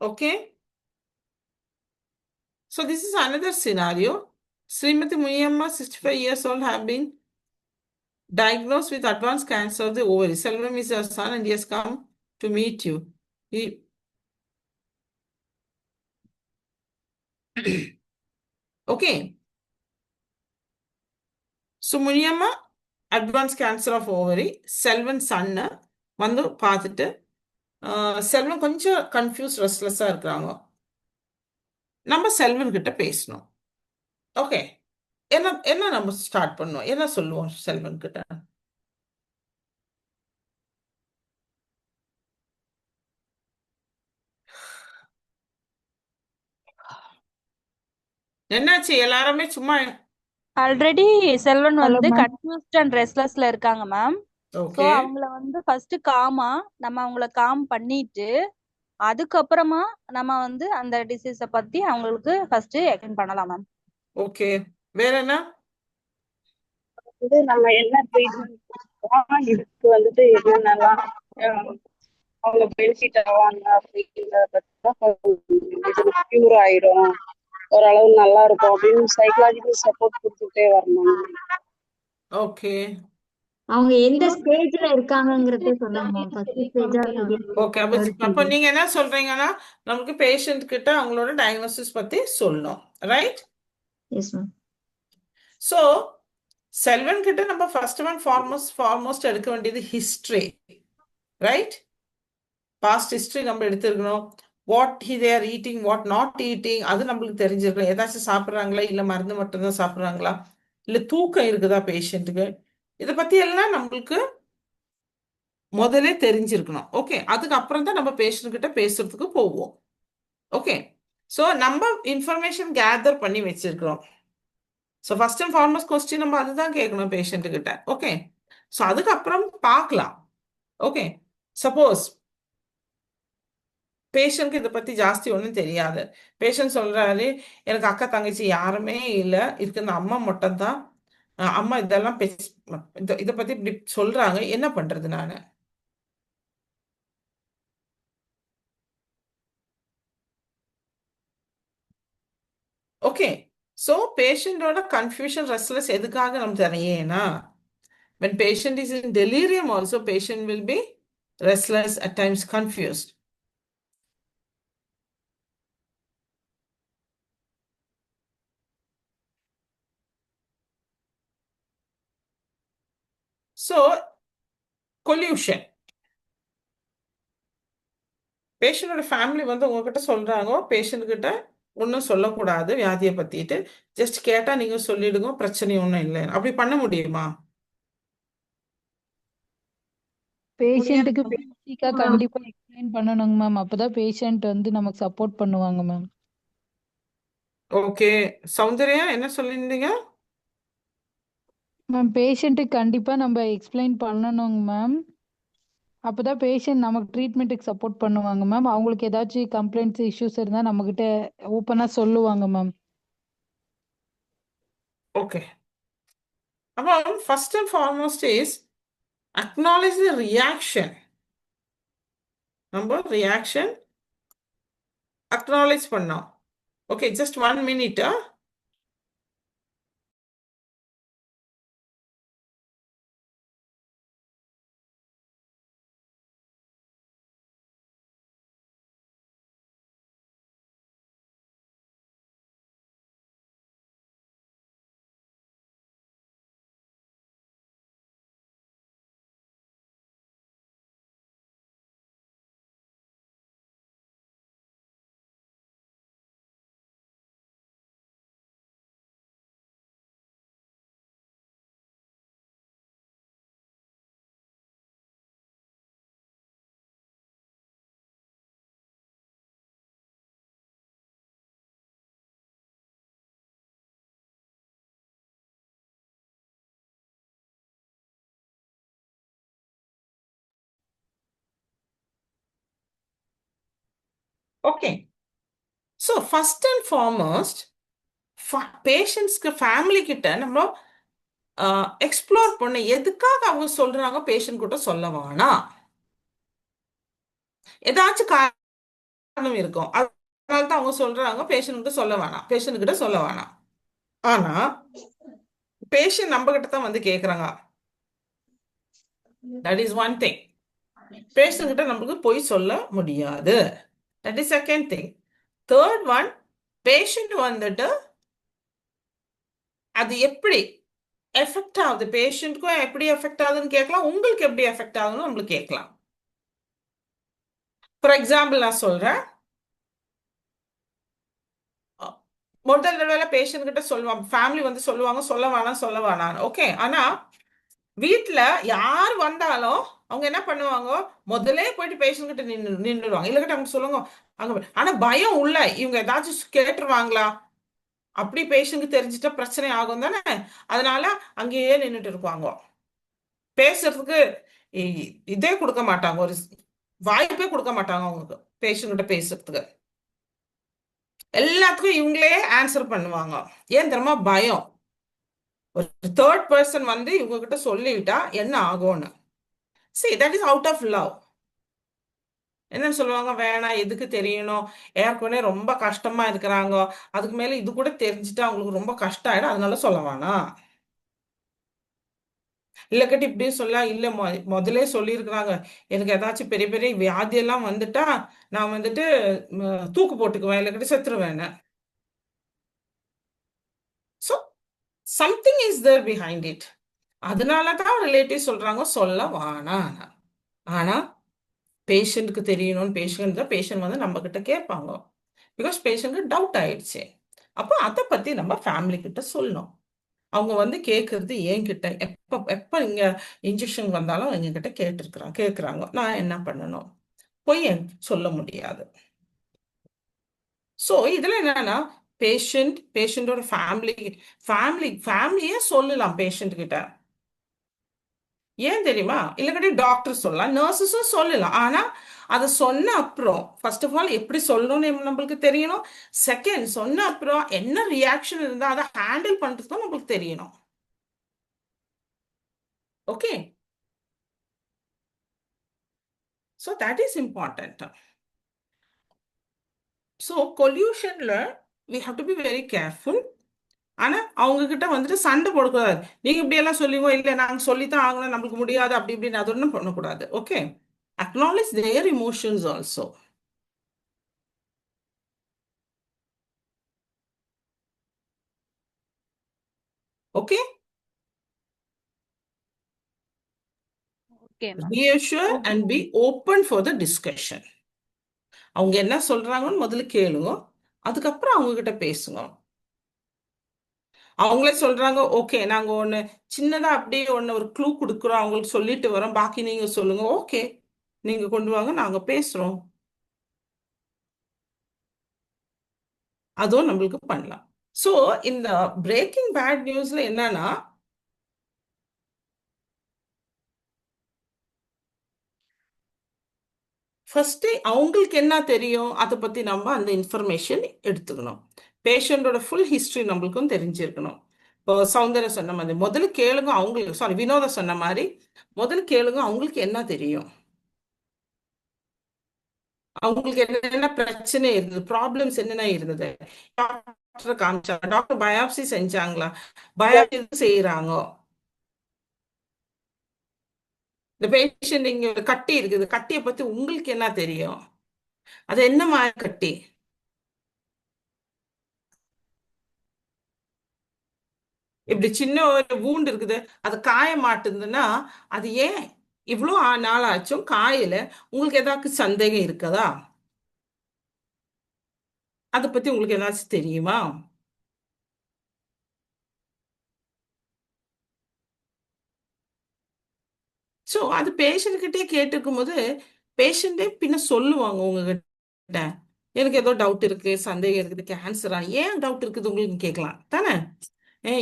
Okay, so this is another scenario. Srimati Muniyamma, 65 years old, have been diagnosed with advanced cancer of the ovary. Selvam is her son and he has come to meet you. Okay. So Muniyamma, advanced cancer of ovary. Selvan son வந்து பார்த்துட்டு செல்வன் கொஞ்சம் confuse ரெஸ்ட்லெஸ்ஸாக இருக்கிறாங்க. நம்ம செல்வன் கிட்ட பேசணும். Okay, என்ன என்ன நம்ம ஸ்டார்ட் பண்ணுவோம், என்ன சொல்லுவோம் செல்வன் கிட்ட? என்னாச்சு எல்லாருமே சும்மா? ஆல்ரெடி செல்வன் ஹலோ வந்து மேம். கன்ஃபியூஸ்ட் அண்ட் ரெஸ்ட்லெஸ்ல இருக்காங்க மேம். ஸோ ஓகே, அவங்கள வந்து ஃபர்ஸ்ட் நம்ம அவங்கள காம் பண்ணிட்டு அதுக்கப்புறமா நம்ம வந்து அந்த டிசீஸ பத்தி அவங்களுக்கு ஃபர்ஸ்ட் எக்ஸ்பிளைன் பண்ணலாம் மேம். ஓகே, வேற என்ன? வந்து நம்ம என்ன ட்ரீட்மெண்ட் இதுக்கு வந்துட்டு என்னென்னலாம் அவங்க பெனிஃபிட் ஆவாங்க அப்படிங்கிறத கியூர் ஆயிரும், ஓரளவு நல்லா இருக்கும் அப்படின்னு சைக்கலாஜிக்கல் சப்போர்ட் கொடுத்துட்டே வரணும். ஓகே, அவங்க எந்த ஸ்டேஜ்ல இருக்காங்கங்கறத சொல்லுங்க மேம். First ஸ்டேஜா, okay. அப்போ நீங்க என்ன சொல்றீங்கன்னா நமக்கு பேஷண்ட் கிட்ட அவங்களோட டயக்னோசிஸ் பத்தி சொல்லணும், right? Yes ma'am. So Selvan கிட்ட நம்ம ஃபர்ஸ்ட் ஒன் ஃபார்மோஸ்ட் எடுக்க வேண்டியது ஹிஸ்ட்ரி, ரைட்? பாஸ்ட் ஹிஸ்ட்ரி நம்ம எடுத்துருக்கணும். What they are eating, what not eating, அது நம்மளுக்கு தெரிஞ்சிருக்கணும். ஏதாச்சும் சாப்பிட்றாங்களா, இல்லை மருந்து மட்டும்தான் சாப்பிட்றாங்களா, இல்லை தூக்கம் இருக்குதா பேஷண்ட்டுக்கு, இதை பத்தி எல்லாம் நம்மளுக்கு முதல்ல தெரிஞ்சிருக்கணும். ஓகே, அதுக்கப்புறம் தான் நம்ம பேஷண்ட் கிட்ட பேசுறதுக்கு போவோம். ஓகே, ஸோ நம்ம இன்ஃபர்மேஷன் கேதர் பண்ணி வச்சிருக்கிறோம். So first and foremost question நம்ம அதுதான் கேட்கணும் பேஷண்ட் கிட்ட. ஓகே, ஸோ அதுக்கப்புறம் பார்க்கலாம். ஓகே, சப்போஸ் பேஷண்ட்க்கு இதை பத்தி ஜாஸ்தி ஒன்றும் தெரியாது. பேஷண்ட் சொல்றாரு எனக்கு அக்கா தங்கச்சி யாருமே இல்லை, இருக்கிற அம்மா மட்டும்தான், அம்மா இதெல்லாம் இதை பத்தி இப்படி சொல்றாங்க, என்ன பண்றது நான்? ஓகே, ஸோ பேஷண்டோட கன்ஃபியூஷன் ரெஸ்ட்லெஸ் எதுக்காக நம்ம தரையேனா, when patient is in delirium also patient will be restless, at times confused. So collusion, பேஷண்டோட ஃபேமிலி வந்து உங்ககிட்ட சொல்றாங்க, பேஷண்ட் கிட்ட ஒன்றும் சொல்லக்கூடாது வியாதியை பத்திட்டு, ஜஸ்ட் கேட்டா நீங்க சொல்லிடுங்க பிரச்சனை ஒன்றும் இல்லை, அப்படி பண்ண முடியுமா? பேஷண்ட்டுக்கு பேசிக்கா கண்டிப்பா எக்ஸ்பிளைன் பண்ணணுங்க மேம். அப்பதான் பேஷண்ட் வந்து நமக்கு சப்போர்ட் பண்ணுவாங்க மேம். ஓகே, சௌந்தர்யா என்ன சொல்லியிருந்தீங்க? மேம் பேஷண்ட்டுக்கு கண்டிப்பா நம்ம எக்ஸ்பிளைன் பண்ணணுங்க மேம். அப்பதான் பேஷண்ட் நமக்கு ட்ரீட்மெண்ட்டுக்கு சப்போர்ட் பண்ணுவாங்க மேம். அவங்களுக்கு ஏதாச்சும் கம்ப்ளைண்ட்ஸ் இஷ்யூஸ் இருந்தா நம்ம கிட்ட ஓப்பனா சொல்லுவாங்க மேம். ஓகே, அப்போ first and foremost is acknowledge the reaction. நம்ம ரியாக்ஷன் அக்னாலேஜ் பண்ணோம். Okay, just 1 minute. Okay, so first and foremost, பேஷண்ட்ஸ்க்கு ஃபேமிலி கிட்ட நம்ம எக்ஸ்ப்ளோர் பண்ண எதுக்காக அவங்க சொல்றாங்க பேஷண்ட் கிட்ட சொல்ல வேணாம். ஏதாச்சும் காரணம் இருக்கும், அதனால தான் அவங்க சொல்றாங்க பேஷண்ட் கிட்ட சொல்ல வேணாம், பேஷண்ட் கிட்ட சொல்ல வேணாம். ஆனா பேஷண்ட் நம்ம கிட்ட தான் வந்து கேக்குறாங்க. That is one thing. Patient கிட்ட நம்மளுக்கு போய் சொல்ல முடியாது. That is second thing. Third one, patient வந்துட்டு அது எப்படி எஃபெக்ட் ஆகுது, பேஷண்ட்க்கும் எப்படி எஃபெக்ட் ஆகுதுன்னு கேட்கலாம், உங்களுக்கு எப்படி எஃபெக்ட் ஆகுதுன்னு நம்மளுக்கு கேட்கலாம். ஃபார் எக்ஸாம்பிள் நான் சொல்றேன். முதல் தடவை பேஷண்ட் கிட்ட சொல்லுவாங்க, ஃபேமிலி வந்து சொல்லுவாங்க சொல்ல வேணாம் சொல்ல வேணாம், ஓகே. ஆனா வீட்டுல யார் வந்தாலும் அவங்க என்ன பண்ணுவாங்க, முதல்ல போயிட்டு பேஷண்ட் கிட்ட நின்றுடுவாங்க, இல்ல கிட்ட அவங்க சொல்லுவாங்க அங்க. ஆனா பயம் உள்ள, இவங்க ஏதாச்சும் கேட்டுருவாங்களா, அப்படி பேஷண்ட்க்கு தெரிஞ்சுட்டா பிரச்சனை ஆகும் தானே, அதனால அங்கேயே நின்றுட்டு இருப்பாங்க. பேசுறதுக்கு இதே கொடுக்க மாட்டாங்க, ஒரு வாய்ப்பே கொடுக்க மாட்டாங்க அவங்களுக்கு பேஷண்ட் கிட்ட பேசுறதுக்கு. எல்லாத்துக்கும் இவங்களே ஆன்சர் பண்ணுவாங்க. ஏன் தெரியுமா, பயம். ஒரு தேர்ட் பர்சன் வந்து இவங்க கிட்ட சொல்லிவிட்டா என்ன ஆகும்னு. see that is out of love. என்ன சொல்லுவாங்க, வேணாம் எதுக்கு தெரியணும், ஏற்கனவே ரொம்ப கஷ்டமா இருக்கிறாங்க, அதுக்கு மேல இது கூட தெரிஞ்சுட்டா அவங்களுக்கு ரொம்ப கஷ்டம் ஆயிடும், அதனால சொல்ல வேணாம். இல்லக்கட்டி இப்படி சொல்ல, இல்ல முதலே சொல்லியிருக்கிறாங்க, எனக்கு ஏதாச்சும் பெரிய பெரிய வியாதியெல்லாம் வந்துட்டா நான் வந்துட்டு தூக்கு போட்டுக்குவேன், இல்லக்கட்டி செத்துருவேன். So something is there behind it. அதனாலதான் ரிலேட்டிவ் சொல்றாங்க சொல்ல வேணாம். ஆனா பேஷண்ட்க்கு தெரியணும்னு பேஷண்ட் வந்து நம்ம கிட்ட கேட்பாங்க, பிகாஸ் பேஷண்ட்க்கு டவுட் ஆயிடுச்சு. அப்போ அதை பத்தி நம்ம ஃபேமிலி கிட்ட சொல்லணும். அவங்க வந்து கேட்கறது என்கிட்ட எப்ப எப்ப இங்க இன்ஜெக்ஷன் வந்தாலும் எங்க கிட்ட கேட்கறாங்க, நான் என்ன பண்ணணும், போய் சொல்ல முடியாது. ஸோ இதுல என்னன்னா, பேஷண்டோட ஃபேமிலியே சொல்லலாம் பேஷண்ட் கிட்ட. ஏன் தெரியுமா, இல்லக்கட்டி டாக்டர் சொல்லலாம், நர்சஸும் சொல்லலாம். ஆனா அதை சொன்ன அப்புறம் ஃபர்ஸ்ட் ஆஃப் ஆல் எப்படி சொல்லணும்னு நம்மளுக்கு தெரியணும். செகண்ட், சொன்ன அப்புறம் என்ன ரியாக்ஷன் இருந்தா அதை ஹேண்டில் பண்றதுக்கும் நம்மளுக்கு தெரியணும். Okay, so that is important. So கொல்யூஷன்ல we have to be very careful. ஆனா அவங்க கிட்ட வந்துட்டு சண்டை போடக்கூடாது. நீங்க இப்படி எல்லாம் சொல்லுவோ, இல்ல நாங்க சொல்லித்தான் ஆகணும், நம்மளுக்கு முடியாது, அப்படி இப்படின்னு அது ஒன்றும் பண்ணக்கூடாது. Okay, acknowledge their emotions also. Okay, okay ma'am. reassure and be open for the discussion. அவங்க என்ன சொல்றாங்கன்னு முதல்ல கேளுங்க, அதுக்கப்புறம் அவங்க கிட்ட பேசுங்க. அவங்களே சொல்றாங்க, ஓகே நாங்க ஒண்ணு சின்னதா அப்படியே ஒரு க்ளூ கொடுக்குறோம், அவங்களுக்கு சொல்லிட்டு வரோம், பாக்கி நீங்க சொல்லுங்க, ஓகே நீங்க கொண்டு வாங்க, நாங்க பேசுறோம், அதுவும் நம்மளுக்கு பண்ணலாம். ஸோ இந்த பிரேக்கிங் பேட் நியூஸ்ல என்னன்னா, ஃபர்ஸ்ட் அவங்களுக்கு என்ன தெரியும் அதை பத்தி நம்ம அந்த இன்ஃபர்மேஷன் எடுத்துக்கணும். பேஷண்டோட ஃபுல் ஹிஸ்டரி நம்மளுக்கும் தெரிஞ்சிருக்கணும். இப்போ சௌந்தர்யா சொன்ன மாதிரி முதல்ல கேளுங்க அவங்களுக்கு, சாரி வினோதா சொன்ன மாதிரி முதல்ல கேளுங்க அவங்களுக்கு என்ன தெரியும், அவங்களுக்கு என்னென்ன பிரச்சனை இருந்தது, ப்ராப்ளம்ஸ் என்னென்ன இருந்தது, டாக்டர் காமிச்சாங்க, டாக்டர் பயாப்சி செஞ்சாங்களா, பயாப்சி செய்யறாங்க, இந்த பேஷண்ட் இங்க ஒரு கட்டி இருக்குது, கட்டியை பத்தி உங்களுக்கு என்ன தெரியும், அது என்ன மாதிரி கட்டி, இப்படி சின்ன ஒரு வூண்டு இருக்குது, அது காய மாட்டுதுன்னா அது ஏன் இவ்வளோ நாள் ஆச்சும் காயில, உங்களுக்கு ஏதாச்சும் சந்தேகம் இருக்குதா, அதை பத்தி உங்களுக்கு ஏதாச்சும் தெரியுமா? ஸோ அது பேஷண்ட் கிட்டே கேட்டுக்கும் போது பேஷண்டே பின்ன சொல்லுவாங்க உங்ககிட்ட, எனக்கு ஏதோ டவுட் இருக்கு, சந்தேகம் இருக்குது, கேன்சரா, ஏன் டவுட் இருக்குது உங்களுக்கு கேட்கலாம் தானே.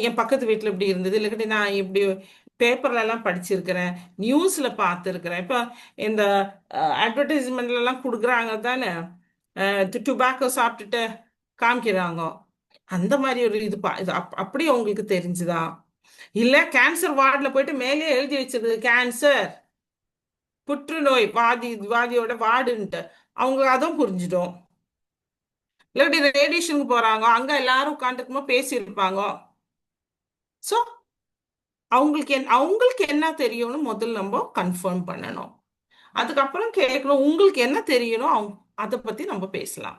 என் பக்கத்து வீட்டில் இப்படி இருந்தது, இல்லைக்கிட்ட நான் இப்படி பேப்பர்ல எல்லாம் படிச்சிருக்கிறேன், நியூஸ்ல பார்த்துருக்கிறேன், இப்போ இந்த அட்வர்டைஸ்மெண்ட்ல எல்லாம் கொடுக்குறாங்க தானே, டுபாக்கோ சாப்பிட்டுட்டு காமிக்கிறாங்க, அந்த மாதிரி ஒரு இது அப்படி உங்களுக்கு தெரிஞ்சுதா? இல்ல கேன்சர் வார்டில் போயிட்டு மேலே எழுதி வச்சிருக்கு கேன்சர், புற்றுநோய் வாதியோட வார்டுன்ட்டு, அவங்க அதுவும் புரிஞ்சிடும். இல்லாட்டி ரேடியேஷனுக்கு போறாங்க, அங்க எல்லாரும் உட்காந்துருக்கும்போது பேசியிருப்பாங்க. ஸோ அவங்களுக்கு என்ன தெரியும்னு முதல்ல நம்ம கன்ஃபார்ம் பண்ணணும். அதுக்கப்புறம் கேட்கணும் உங்களுக்கு என்ன தெரியணும், அதை பத்தி நம்ம பேசலாம்.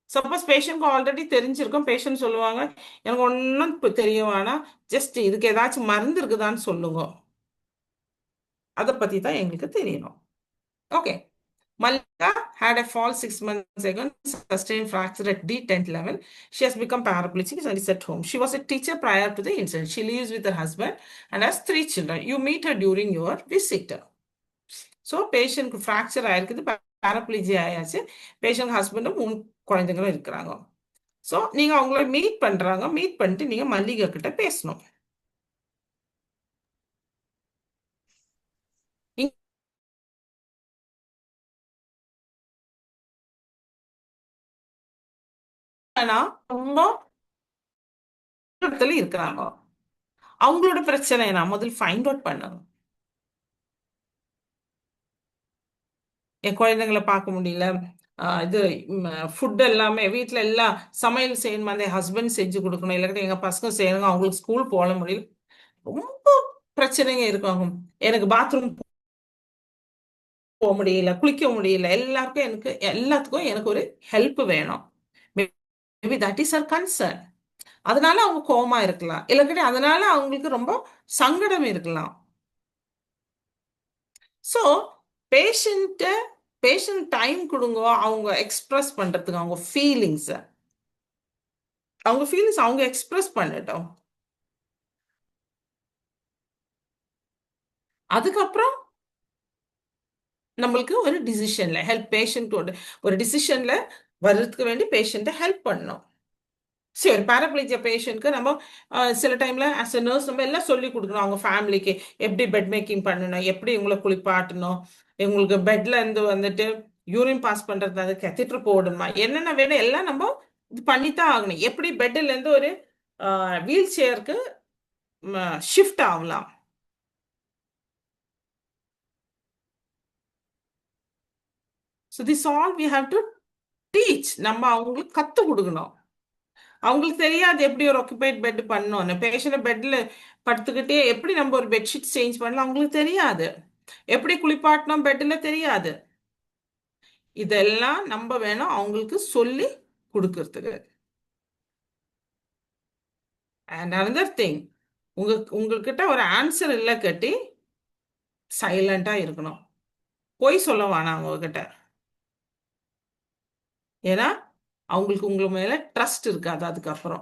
சப்போஸ் பேஷண்ட்க்கு ஆல்ரெடி தெரிஞ்சிருக்கும், பேஷண்ட் சொல்லுவாங்க எனக்கு ஒன்றும் தெரிய வேணாம், ஜஸ்ட் இதுக்கு ஏதாச்சும் மருந்து இருக்குதான்னு சொல்லுங்க, அதை பத்தி தான் எங்களுக்கு தெரியணும். Okay. Malika had a fall 6 months ago, sustained fracture at D10th level. She has become paraplegic and is at home. She was a teacher prior to the incident. She lives with her husband and has 3 children. You meet her during your visit. So பேஷண்ட்க்கு fracture ஆயிருக்குது, paraplegia ஆயாச்சு, patient ஹஸ்பண்டும் 3 குழந்தைங்களும் இருக்கிறாங்க. So நீங்கள் அவங்கள meet பண்ணிட்டு நீங்கள் மல்லிகா கிட்ட பேசணும். ரொம்ப இடத்துல இருக்கிறாங்க, அவங்களோட பிரச்சனை நான் முதல் ஃபைண்ட் அவுட் பண்ணணும். என் குழந்தைங்களை பார்க்க முடியல, இது ஃபுட் எல்லாமே வீட்டில் எல்லாம் சமையல் செய்யணுமா, அந்த ஹஸ்பண்ட் செஞ்சு கொடுக்கணும், இல்லாட்டி எங்கள் பசங்க செய்யணும், அவங்களுக்கு ஸ்கூல் போக முடியல, ரொம்ப பிரச்சனைங்க இருக்காங்க. எனக்கு பாத்ரூம் போக முடியல, குளிக்க முடியல, எல்லாத்துக்கும் எனக்கு ஒரு ஹெல்ப் வேணும். Maybe that is our concern. அதனால அவங்க கோவமா இருக்கலாம், இல்லாட்டி அதனால அவங்களுக்கு ரொம்ப சங்கடம் இருக்கலாம். ஸோ பேஷண்ட் டைம் கொடுங்க, அவங்க எக்ஸ்பிரஸ் பண்றதுக்கு அவங்க ஃபீலிங்ஸ் அவங்க எக்ஸ்பிரஸ் பண்ணட்டும். அதுக்கப்புறம் நம்மளுக்கு ஒரு டிசிஷன்ல பேஷண்ட்டோட ஒரு டிசிஷன்ல வர்றதுக்கு வேண்டி பேஷண்ட்டை ஹெல்ப் பண்ணணும். சரி, ஒரு பேராப்ளீஜியா பேஷண்ட்க்கு நம்ம சில டைம்ல ஆஸ் அ நர்ஸ் நம்ம எல்லாம் சொல்லி கொடுக்கணும். அவங்க ஃபேமிலிக்கு எப்படி பெட் மேக்கிங் பண்ணணும், எப்படி இவங்களை குளிப்பாட்டணும், இவங்களுக்கு பெட்ல இருந்து வந்துட்டு யூரின் பாஸ் பண்றது, அது கெத்திட்டர் போடணுமா, என்னென்ன வேணும் எல்லாம் நம்ம இது பண்ணித்தான் ஆகணும். எப்படி பெட்ல இருந்து ஒரு வீல் சேருக்கு ஷிஃப்ட் ஆகலாம். So this all we have to teach. நம்ம அவங்களுக்கு கற்றுக் கொடுக்கணும். அவங்களுக்கு தெரியாது எப்படி ஒரு ஆக்குபைட் பெட் பண்ணணும்னு. பேஷண்ட பெட்ல படுத்துக்கிட்டே எப்படி நம்ம ஒரு பெட்ஷீட் சேஞ்ச் பண்ணலாம் அவங்களுக்கு தெரியாது. எப்படி குளிப்பாட்டணும் பெட்ல தெரியாது. இதெல்லாம் நம்ம வேணும் அவங்களுக்கு சொல்லி கொடுக்கறதுக்கு. அண்ட் அனதர் திங், உங்ககிட்ட ஒரு ஆன்சர் இல்லை கட்டி சைலண்டா இருக்கணும். போய் சொல்ல வேணாம் அவங்ககிட்ட. ஏன்னா அவங்களுக்கு உங்க மேல ட்ரஸ்ட் இருக்காது. அதுக்கப்புறம்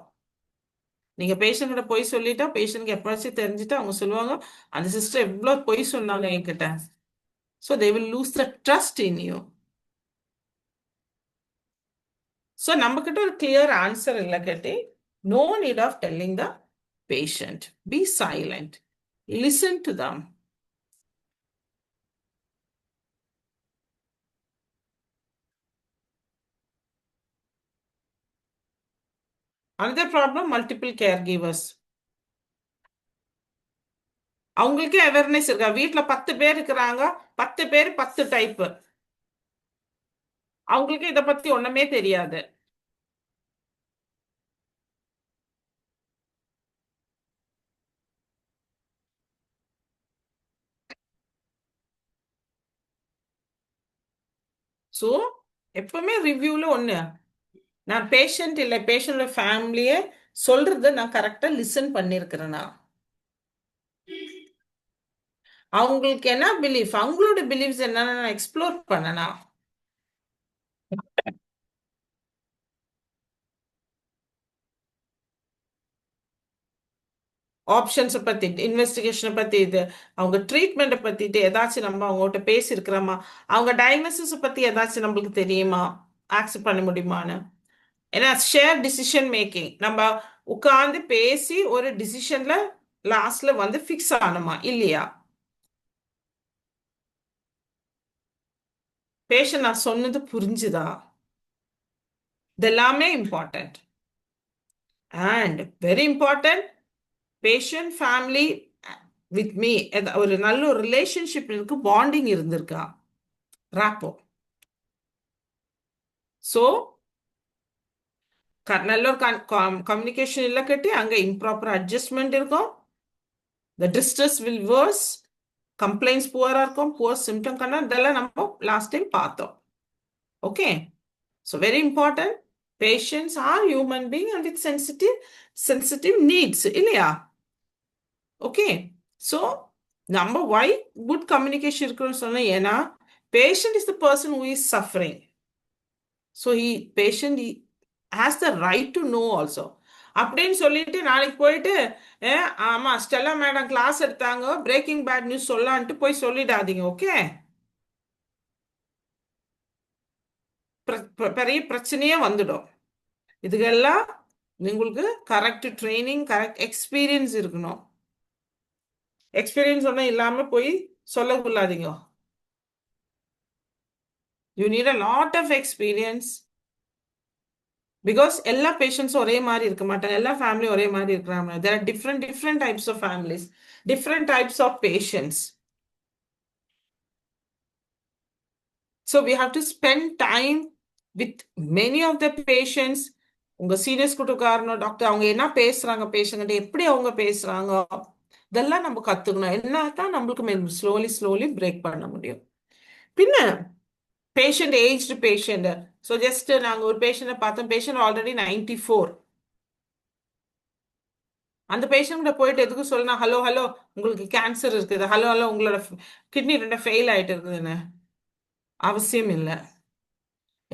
நீங்க பேஷண்ட் கிட்ட போய் சொல்லிட்டா பேஷண்ட்க்கு எப்பயாச்சும் தெரிஞ்சுட்டு அவங்க சொல்லுவாங்க அந்த சிஸ்டர் எவ்வளவு பொய் சொன்னாங்க என்கிட்ட. So they will lose the trust in you. So நம்ம கிட்ட ஒரு கிளியர் ஆன்சர் இல்லை கட்டி, no need of telling the patient. Be silent, listen to them. Another problem, multiple caregivers. அவங்களுக்கே அவேர்னஸ் இருக்கா, வீட்டுல 10 பேர் இருக்கிறாங்க, 10 பேர் 10 டைப். அவங்களுக்கு இதை பத்தி ஒண்ணுமே தெரியாது. ஸோ எப்பவுமே ரிவ்யூல ஒண்ணு, நான் பேஷண்ட் இல்லை பேஷண்டோட ஃபேமிலியே சொல்றது நான் கரெக்டா லிசன் பண்ணிருக்கிறேன்னா, அவங்களுக்கு என்ன பிலீஃப், அவங்களோட பிலீஃப்ஸ் என்னன்னு நான் எக்ஸ்ப்ளோர் பண்ணனா, ஆப்ஷன்ஸை பத்தி, இன்வெஸ்டிகேஷனை பத்தி, இது அவங்க ட்ரீட்மெண்ட்டை பத்திட்டு ஏதாச்சும் நம்ம அவங்ககிட்ட பேசியிருக்கிறோமா, அவங்க டயக்னோசிஸை பத்தி ஏதாச்சும் நம்மளுக்கு தெரியுமா, ஆக்செப்ட் பண்ண முடியுமான்னு. ஏன்னா ஷேர் டிசிஷன் மேக்கிங், நம்ம உட்கார்ந்து பேசி ஒரு டிசிஷன்ல லாஸ்ட்ல வந்து ஃபிக்ஸ் ஆகணுமா இல்லையா. பேஷண்ட் நான் சொன்னது புரிஞ்சுதா, இதெல்லாமே important. And very important, patient family with me ஒரு நல்ல ஒரு ரிலேஷன்ஷிப் இருக்கு, பாண்டிங் இருந்திருக்கா, ராப்போ. ஸோ நல்ல ஒரு கம்யூனிகேஷன் இல்லை கட்டி அங்கே இம்ப்ராப்பர் அட்ஜஸ்ட்மெண்ட் இருக்கும். த டிஸ்ட்ரெஸ் வில் வேர்ஸ், கம்ப்ளைண்ட்ஸ் புவராக இருக்கும், புவர் சிம்டம் கண்டா, இதெல்லாம் நம்ம லாஸ்ட் டைம் பார்த்தோம். Okay, so very important, patients are human being and with sensitive needs இல்லையா? ஓகே, ஸோ நம்ம ஒய் குட் கம்யூனிகேஷன் இருக்குன்னு சொன்னா, ஏன்னா patient is the person who is suffering. So patient has the right to know also. அப்படின்னு சொல்லிட்டு நாளைக்கு போயிட்டு ஆமா ஸ்டெல்லா மேடம் கிளாஸ் எடுத்தாங்க, பிரேக்கிங் பேட் நியூஸ் சொல்லான்ட்டு போய் சொல்லிடாதீங்க. ஓகே, பெரிய பிரச்சனையே வந்துடும். இதுக்கெல்லாம் உங்களுக்கு கரெக்ட் ட்ரைனிங், கரெக்ட் எக்ஸ்பீரியன்ஸ் இருக்கணும். எக்ஸ்பீரியன்ஸ் ஒன்றும் இல்லாம போய் சொல்லக்கூடாதீங்க. You need a lot of experience. Because எல்லா பேஷண்ட்ஸும் ஒரே மாதிரி இருக்க மாட்டாங்க, எல்லா ஃபேமிலியும் ஒரே மாதிரி இருக்கிறாங்க. There are different types of families, different types of patients. So we have to spend time with many of the patients. உங்க சீனியர்ஸ் கூட உட்காரணும், டாக்டர் அவங்க என்ன பேசுறாங்க, பேஷண்ட் எப்படி அவங்க பேசுறாங்க, இதெல்லாம் நம்ம கத்துக்கணும். என்ன தான் நம்மளுக்கு ஸ்லோலி பிரேக் பண்ண முடியும். பின்ன patient aged patient. So just நாங்கள் ஒரு பேஷண்ட்டை பார்த்தோம், பேஷண்ட் ஆல்ரெடி 94. அந்த பேஷண்ட் கிட்ட போயிட்டு எதுக்கு சொல்லணும், ஹலோ உங்களுக்கு கேன்சர் இருக்குது, ஹலோ உங்களோட கிட்னி 2 ஃபெயில் ஆயிட்டு இருக்குதுன்னு அவசியம் இல்லை.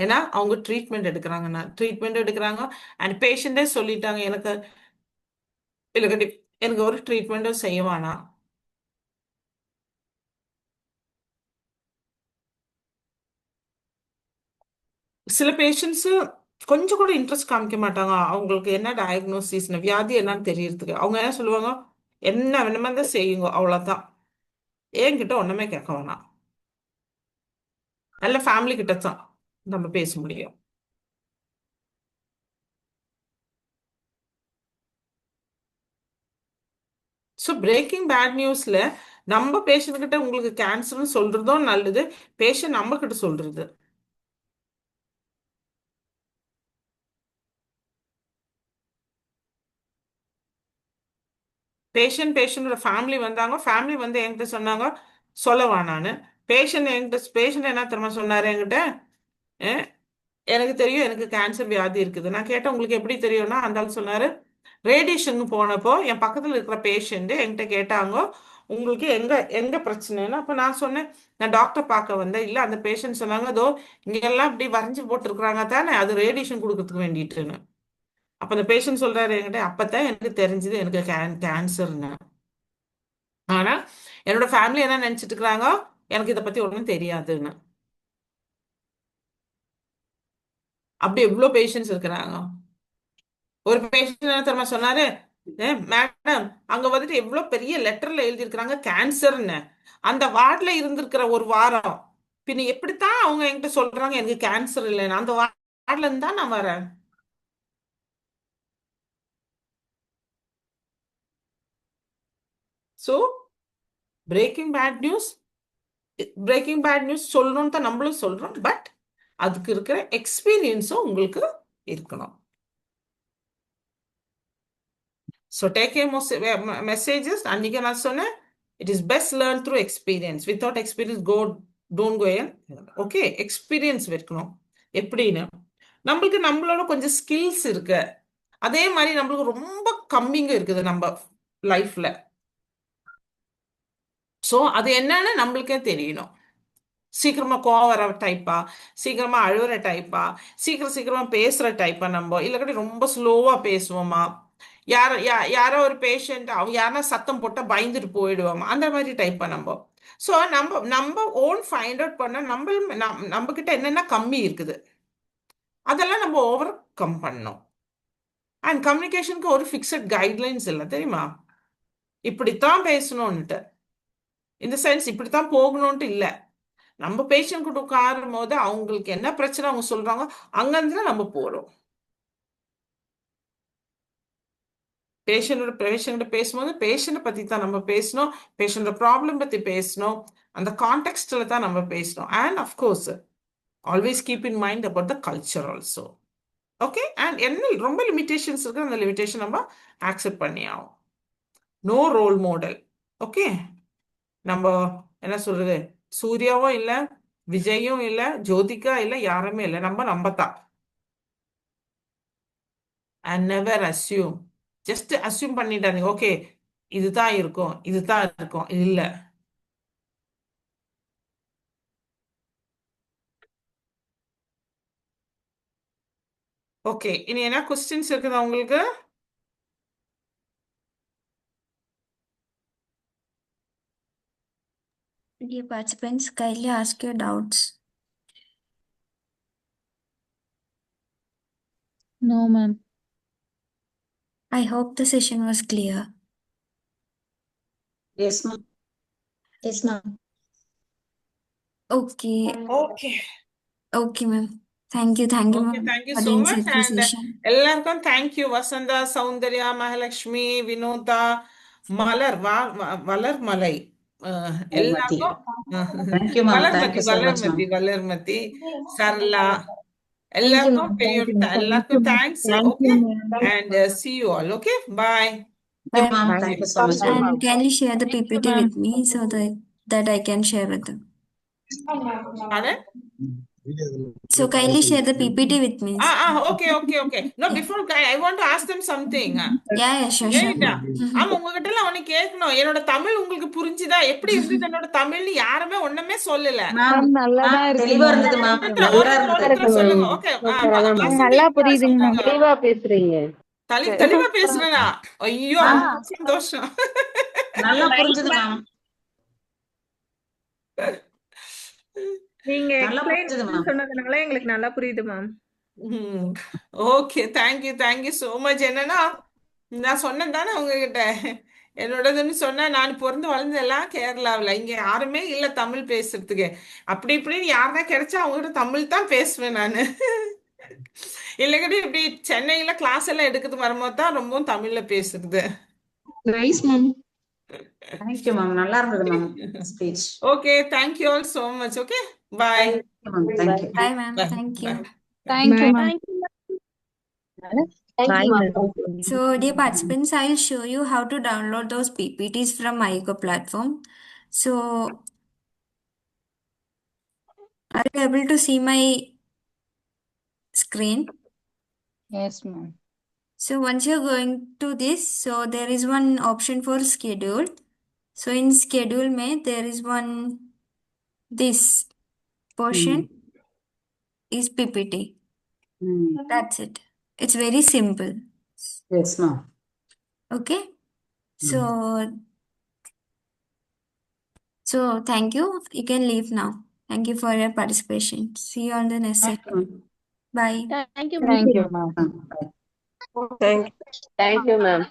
ஏன்னா அவங்க ட்ரீட்மெண்ட் எடுக்கிறாங்க அண்ட் பேஷண்டே சொல்லிட்டாங்க, எனக்கு ஒரு ட்ரீட்மெண்ட்டும் செய்யவானா. சில பேஷண்ட்ஸு கொஞ்சம் கூட இன்ட்ரெஸ்ட் காமிக்க மாட்டாங்க, அவங்களுக்கு என்ன டயக்னோசிஸ், வியாதி என்னன்னு தெரியறதுக்கு. அவங்க என்ன சொல்லுவாங்க, என்ன வேணுமே தான் செய்யுங்க, அவ்வளோதான், என்கிட்ட ஒன்றுமே கேட்க வேணாம். நல்ல ஃபேமிலி கிட்ட தான் நம்ம பேச முடியும். ஸோ பிரேக்கிங் பேட் நியூஸில் நம்ம பேஷண்ட் கிட்ட உங்களுக்கு கேன்சர்னு சொல்றதும் நல்லது, பேஷண்ட் நம்ம கிட்ட சொல்றது. பேஷண்டோட ஃபேமிலி வந்தாங்க, ஃபேமிலி வந்து என்கிட்ட சொன்னாங்க சொல்லவா நான். பேஷண்ட் என்ன தெரியுமா சொன்னாரு என்கிட்ட, எனக்கு தெரியும் எனக்கு கேன்சர் வியாதி இருக்குது. நான் கேட்டேன் உங்களுக்கு எப்படி தெரியும்னா, அந்த ஆள் சொன்னாரு, ரேடியேஷன் போனப்போ என் பக்கத்தில் இருக்கிற பேஷண்ட் என்கிட்ட கேட்டாங்க உங்களுக்கு எங்க பிரச்சனைன்னு. அப்போ நான் சொன்னேன் நான் டாக்டர் பார்க்க வந்தேன். இல்லை அந்த பேஷண்ட் சொன்னாங்க, அதோ இங்கெல்லாம் இப்படி வரைஞ்சி போட்டுருக்குறாங்க தானே, அது ரேடியேஷன் கொடுக்கறதுக்கு வேண்டிட்டுன்னு. அப்போ அந்த பேஷண்ட் சொல்றாரு என்கிட்ட, அப்பதான் எனக்கு தெரிஞ்சது எனக்கு கேன்சர்னு. ஆனா என்னோட ஃபேமிலி என்ன நினைச்சிட்டு இருக்கிறாங்க, எனக்கு இதை பத்தி ஒன்றும் தெரியாதுன்னு. அப்படி எவ்வளோ பேஷண்ட்ஸ் இருக்கிறாங்க. ஒரு பேஷண்ட் என்ன தெரியுமா சொன்னாரு, மேடம் அங்க வந்துட்டு எவ்வளவு பெரிய லெட்டர்ல எழுதியிருக்கிறாங்க கேன்சர்னு, அந்த வார்டுல இருந்திருக்கிற ஒரு வாரம், பின்ன எப்படித்தான் அவங்க என்கிட்ட சொல்றாங்க எனக்கு கேன்சர் இல்லைன்னு, அந்த வார்டுல இருந்து தான் நான் வரேன். ஸோ பிரேக்கிங் பேட் நியூஸ் சொல்லணும்னு தான் நம்மளும் சொல்றோம், பட் அதுக்கு இருக்கிற எக்ஸ்பீரியன்ஸும் உங்களுக்கு இருக்கணும். So take messages. அன்னைக்கு நான் சொன்னேன், it is best learn through experience. Without experience don't go. Okay, experience இருக்கணும். எப்படின்னு நம்மளுக்கு நம்மளோட கொஞ்சம் ஸ்கில்ஸ் இருக்கு, அதே மாதிரி நம்மளுக்கு ரொம்ப கம்மிங்க இருக்குது நம்ம லைஃப்ல. ஸோ அது என்னன்னு நம்மளுக்கே தெரியணும். சீக்கிரமா கோவம் வர டைப்பா, சீக்கிரமா அழுகிற டைப்பா, சீக்கிரமா பேசுற டைப்பா, நம்ம இல்லக்கட்டி ரொம்ப ஸ்லோவா பேசுவோமா, யாரோ ஒரு பேஷண்ட் அவங்க யாரா சத்தம் போட்டா பயந்துட்டு போயிடுவோமா, அந்த மாதிரி டைப்பா நம்ம. ஸோ நம்ம ஓன் ஃபைண்ட் அவுட் பண்ண நம்ம கிட்ட என்னென்ன கம்மி இருக்குது அதெல்லாம் நம்ம ஓவர் கம் பண்ணோம். அண்ட் கம்யூனிகேஷனுக்கு ஒரு ஃபிக்ஸட் கைட்லைன்ஸ் இல்லை தெரியுமா, இப்படித்தான் பேசணும்னுட்டு, இந்த சென்ஸ் இப்படித்தான் போகணும்ட்டு இல்லை. நம்ம பேஷண்ட் கூட உட்காரும் போது அவங்களுக்கு என்ன பிரச்சனை அவங்க சொல்றாங்க, அங்கிருந்து நம்ம போறோம். பேஷண்ட்டோட பேசும்போது பேஷண்ட்டை பற்றி தான் நம்ம பேசணும், பேஷண்ட்டோட ப்ராப்ளம் பற்றி பேசணும், அந்த கான்டெக்ஸ்டில் தான் நம்ம பேசணும். And of course always keep in mind about the culture also. Okay, and என்ன ரொம்ப லிமிட்டேஷன்ஸ் இருக்குது, அந்த லிமிட்டேஷன் நம்ம ஆக்செப்ட் பண்ணி ஆகும். No role model. ஓகே, நம்ம என்ன சொல்றது, சூர்யாவும் இல்லை, விஜயும் இல்லை, ஜோதிகா இல்லை, யாருமே இல்லை, நம்ம தான். And never assume, just assume பண்ணிட்டாங்க, ஓகே இதுதான் இருக்கும் இதுதான் இருக்கும், இல்லை. ஓகே, இனி என்ன கொஸ்டின்ஸ் இருக்குதா உங்களுக்கு? Dear participants, kindly ask your doubts. No, ma'am. I hope the session was clear. Yes, ma'am. Yes, ma'am. Okay, okay okay, ma'am. Thank you, okay, ma'am, thank you for so the much. insightful and session. எல்லாருக்கும் thank you. Vasantha, Soundarya, Mahalakshmi, Vinodha, மலர் வளர்மலை, வளர்மதி. எல்லாருக்கும் Thank you, ma'am. Thank Valarmathi you so much, ma'am. Valarmathi, Sarala, Thank you, எல்லாருக்கும் ma'am. எல்லாருக்கும் thanks. Okay, and see you all. Okay, bye. Thank you, ma'am. Thank you so much, ma'am. And kindly share the PPT with me so that I can share with them. Pardon? So kindly share the PPT with me. Okay. No, before I want to ask them something. Yeah, sure. ஏன்டா, ஆமா, உங்ககிட்ட எல்லாம் அவனை கேட்கணும், என்னோட தமிழ் உங்களுக்கு புரிஞ்சுதா, எப்படி இருந்தது என்னோட தமிழ்னு யாருமே ஒண்ணுமே சொல்லல. Ma'am, நல்லாதான் ma'am, இருக்கு தெளிவா ma'am. இருந்தது ma'am. ஒருத்தர் நல்லா இருந்தது. சொல்லுங்க. ஓகே, நல்லா புரியுதுங்க ma'am. தெளிவா பேசுறீங்க. தெளிவா பேசுறேனா? ஐயோ, சந்தோஷம். நல்லா புரிஞ்சது மேம். நீங்க நல்லா எக்ஸ்பிளைன் புரிஞ்சது மேம். சொன்னதுனால எங்களுக்கு நல்லா புரியுது ma'am. Okay, thank you so much. என்னன்னா, நான் சொன்னேன் தானே உங்ககிட்ட, என்னோடதுன்னு சொன்னா, நான் பிறந்து வளர்ந்ததெல்லாம் கேரளாவில், இங்க யாருமே இல்லை தமிழ் பேசுறதுக்கு. அப்படி இப்படின்னு யாருன்னா கிடைச்சா அவங்ககிட்ட தமிழ் தான் பேசுவேன் நான். இல்லைங்கடி இப்படி சென்னையில கிளாஸ் எல்லாம் எடுக்கிறது வரும்போது தான் ரொம்பவும் தமிழ்ல பேசுறது. Nice ma'am. Thank you ma'am. நல்லா இருந்தது ma'am speech. Okay, thank you all so much. Okay, bye. Thank you. Bye, ma'am. Thank you. Thank you, ma'am. Thank you, ma'am. So, dear participants, I'll show you how to download those PPTs from MyEco platform. So, are you able to see my screen? Yes, ma'am. So, once you're going to this, so there is one option for schedule. So, in schedule, there is one, this portion is PPT. That's it. It's very simple. Yes ma'am. Okay. So thank you. You can leave now. Thank you for your participation. See you on the next session. Bye. Thank you, Thank you, ma'am. Thank you, ma'am.